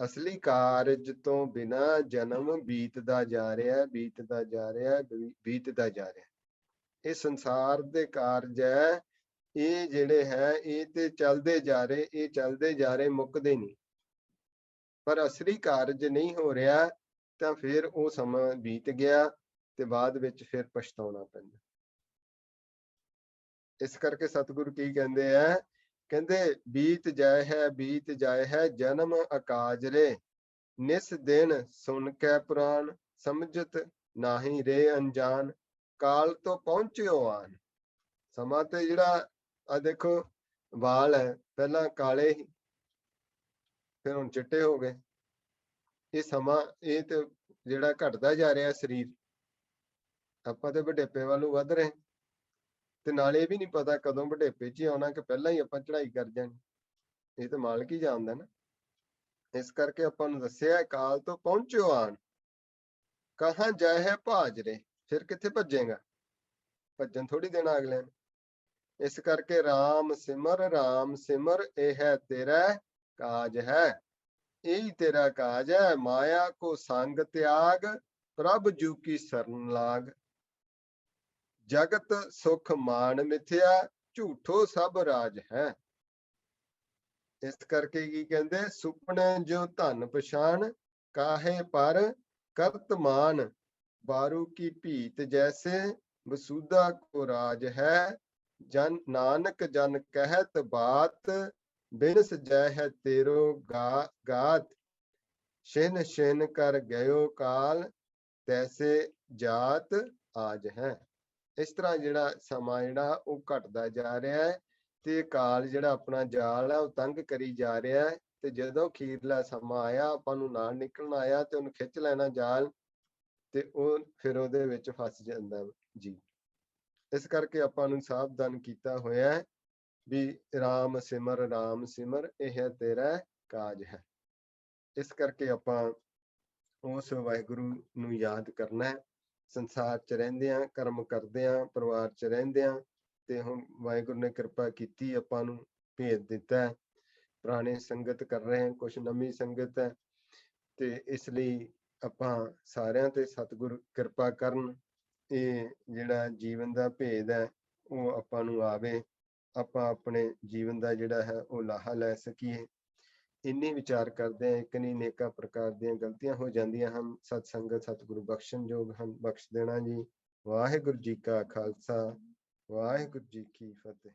ਅਸਲੀ ਕਾਰਜ ਤੋਂ ਬਿਨਾ ਜਨਮ ਬੀਤਦਾ ਜਾ ਰਿਹਾ, ਬੀਤਦਾ ਜਾ ਰਿਹਾ, ਬੀਤਦਾ ਜਾ ਰਿਹਾ। ਇਹ ਸੰਸਾਰ ਦੇ ਕਾਰਜ ਹੈ, ਇਹ ਜਿਹੜੇ ਹੈ ਇਹ ਤੇ ਚੱਲਦੇ ਜਾ ਰਹੇ, ਇਹ ਚੱਲਦੇ ਜਾ ਰਹੇ, ਮੁੱਕਦੇ ਨਹੀਂ। ਪਰ ਅਸਲੀ ਕਾਰਜ ਨਹੀਂ ਹੋ ਰਿਹਾ, ਤਾਂ ਫਿਰ ਉਹ ਸਮਾਂ ਬੀਤ ਗਿਆ, ਤੇ ਬਾਅਦ ਵਿੱਚ ਫਿਰ ਪਛਤਾਉਣਾ ਪੈਂਦਾ। ਇਸ ਕਰਕੇ ਸਤਿਗੁਰੂ ਕੀ ਕਹਿੰਦੇ ਆ, ਕਹਿੰਦੇ ਬੀਤ ਜਾਏ ਹੈ, ਬੀਤ ਜਾਏ ਹੈ ਜਨਮ ਅਕਾਜ ਰੇ, ਨਿਸ ਦਿਨ ਸੁਣ ਕੇ ਪੁਰਾਣ, ਸਮਝਤ ਨਾਹੀ ਰੇ ਅਣਜਾਣ, ਕਾਲ ਤੋਂ ਪਹੁੰਚਿਓ ਆਨ। ਸਮਾਂ ਤੇ ਜਿਹੜਾ ਆ ਦੇਖੋ ਵਾਲ ਹੈ, ਪਹਿਲਾਂ ਕਾਲੇ ਹੀ, ਫਿਰ ਹੁਣ ਚਿੱਟੇ ਹੋ ਗਏ। ਇਹ ਸਮਾਂ ਇਹ ਤੇ ਜਿਹੜਾ ਘਟਦਾ ਜਾ ਰਿਹਾ ਸਰੀਰ, ਆਪਾਂ ਤੇ ਵਡੇਪੇ ਵੱਲੋਂ ਵੱਧ ਰਹੇ, ਤੇ ਨਾਲੇ ਇਹ ਵੀ ਨਹੀਂ ਪਤਾ ਕਦੋਂ ਵਡੇਪੇ 'ਚ ਹੀ ਆਉਣਾ, ਕਿ ਪਹਿਲਾਂ ਹੀ ਆਪਾਂ ਚੜ੍ਹਾਈ ਕਰ ਜਾਣੀ। ਇਹ ਤਾਂ ਮਾਲਕ ਹੀ ਜਾਣਦਾ ਨਾ। ਇਸ ਕਰਕੇ ਆਪਾਂ ਨੂੰ ਦੱਸਿਆ, ਕਾਲ ਤੋਂ ਪਹੁੰਚਿਓ ਆਣ, ਕਹਾਂ ਜਾਏ ਹੈ ਭਾਜਰੇ। ਫਿਰ ਕਿੱਥੇ ਭੱਜੇਗਾ, ਭੱਜਣ ਥੋੜੀ ਦੇਣਾ ਅਗਲੇ ਨੂੰ। ਇਸ ਕਰਕੇ ਰਾਮ ਸਿਮਰ, ਇਹ ਹੈ ਤੇਰਾ ਕਾਜ ਹੈ, ਇਹੀ ਤੇਰਾ ਕਾਜ ਹੈ। ਮਾਇਆ ਕੋ ਸੰਗ ਤਿਆਗ, ਪ੍ਰਭ ਜੂ ਕੀ ਸਰਨ ਲਾਗ, ਜਗਤ ਸੁਖ ਮਾਨ ਮਿਥਿਆ, ਝੂਠੋ ਸਭ ਰਾਜ ਹੈ। ਇਸ ਕਰਕੇ ਕੀ ਕਹਿੰਦੇ, ਸੁਪਨੇ ਜੋ ਧਨ ਪਛਾਣ, ਕਾਹੇ ਪਰ ਕਰਤ ਮਾਨ, ਬਾਰੂ ਕੀ ਭੀਤ ਜੈਸੇ, ਵਸੂਦਾ ਕੋ ਰਾਜ ਹੈ। ਜਨ ਨਾਨਕ ਜਨ ਕਹਿਤ ਬਾਤ, ਬਿਨਸ ਜੈ ਹੈ ਤੇਰੋ ਗਾਤ, ਛਿਨ ਛਿਨ ਕਰ ਗਇਓ ਕਾਲ, ਤੈਸੇ ਜਾਤ ਆਜ ਹੈ। ਇਸ ਤਰ੍ਹਾਂ ਜਿਹੜਾ ਸਮਾਂ ਜਿਹੜਾ ਉਹ ਘਟਦਾ ਜਾ ਰਿਹਾ ਹੈ, ਤੇ ਕਾਲ ਜਿਹੜਾ ਆਪਣਾ ਜਾਲ ਹੈ ਉਹ ਤੰਗ ਕਰੀ ਜਾ ਰਿਹਾ ਹੈ। ਤੇ ਜਦੋਂ ਅਖੀਰਲਾ ਸਮਾਂ ਆਇਆ, ਆਪਾਂ ਨੂੰ ਨਾਲ ਨਿਕਲਣਾ ਆਇਆ, ਤੇ ਉਹਨੂੰ ਖਿੱਚ ਲੈਣਾ ਜਾਲ, ਤੇ ਉਹ ਫਿਰ ਉਹਦੇ ਵਿੱਚ ਫਸ ਜਾਂਦਾ ਜੀ। ਇਸ ਕਰਕੇ ਆਪਾਂ ਨੂੰ ਸਾਵਧਾਨ ਕੀਤਾ ਹੋਇਆ ਹੈ ਵੀ ਰਾਮ ਸਿਮਰ, ਇਹ ਹੈ ਤੇਰਾ ਕਾਜ ਹੈ। ਇਸ ਕਰਕੇ ਆਪਾਂ ਉਸ ਵਾਹਿਗੁਰੂ ਨੂੰ ਯਾਦ ਕਰਨਾ ਹੈ। ਸੰਸਾਰ 'ਚ ਰਹਿੰਦਿਆਂ, ਕਰਮ ਕਰਦਿਆਂ, ਪਰਿਵਾਰ 'ਚ ਰਹਿੰਦਿਆਂ, ਤੇ ਹੁਣ ਵਾਹਿਗੁਰੂ ਨੇ ਕਿਰਪਾ ਕੀਤੀ, ਆਪਾਂ ਨੂੰ ਭੇਜ ਦਿੱਤਾ ਹੈ। ਪੁਰਾਣੇ ਸੰਗਤ ਕਰ ਰਹੇ ਹਾਂ, ਕੁਛ ਨਵੀਂ ਸੰਗਤ ਹੈ, ਤੇ ਇਸ ਲਈ ਆਪਾਂ ਸਾਰਿਆਂ ਤੇ ਸਤਿਗੁਰ ਕਿਰਪਾ ਕਰਨ। ਇਹ ਜਿਹੜਾ ਜੀਵਨ ਦਾ ਭੇਦ ਹੈ ਉਹ ਆਪਾਂ ਨੂੰ ਆਵੇ, ਆਪਾਂ ਆਪਣੇ ਜੀਵਨ ਦਾ ਜਿਹੜਾ ਹੈ ਉਹ ਲਾਹਾ ਲੈ ਸਕੀਏ। ਇੰਨੇ ਵਿਚਾਰ ਕਰਦੇ ਹਾਂ, ਇੱਕ ਨਹੀਂ ਅਨੇਕਾਂ ਪ੍ਰਕਾਰ ਦੀਆਂ ਗਲਤੀਆਂ ਹੋ ਜਾਂਦੀਆਂ ਹਨ। ਸਤ ਸੰਗਤ ਸਤਿਗੁਰੂ ਬਖਸ਼ਣਯੋਗ ਹਨ, ਬਖਸ਼ ਦੇਣਾ ਜੀ। ਵਾਹਿਗੁਰੂ ਜੀ ਕਾ ਖਾਲਸਾ, ਵਾਹਿਗੁਰੂ ਜੀ ਕੀ ਫਤਿਹ।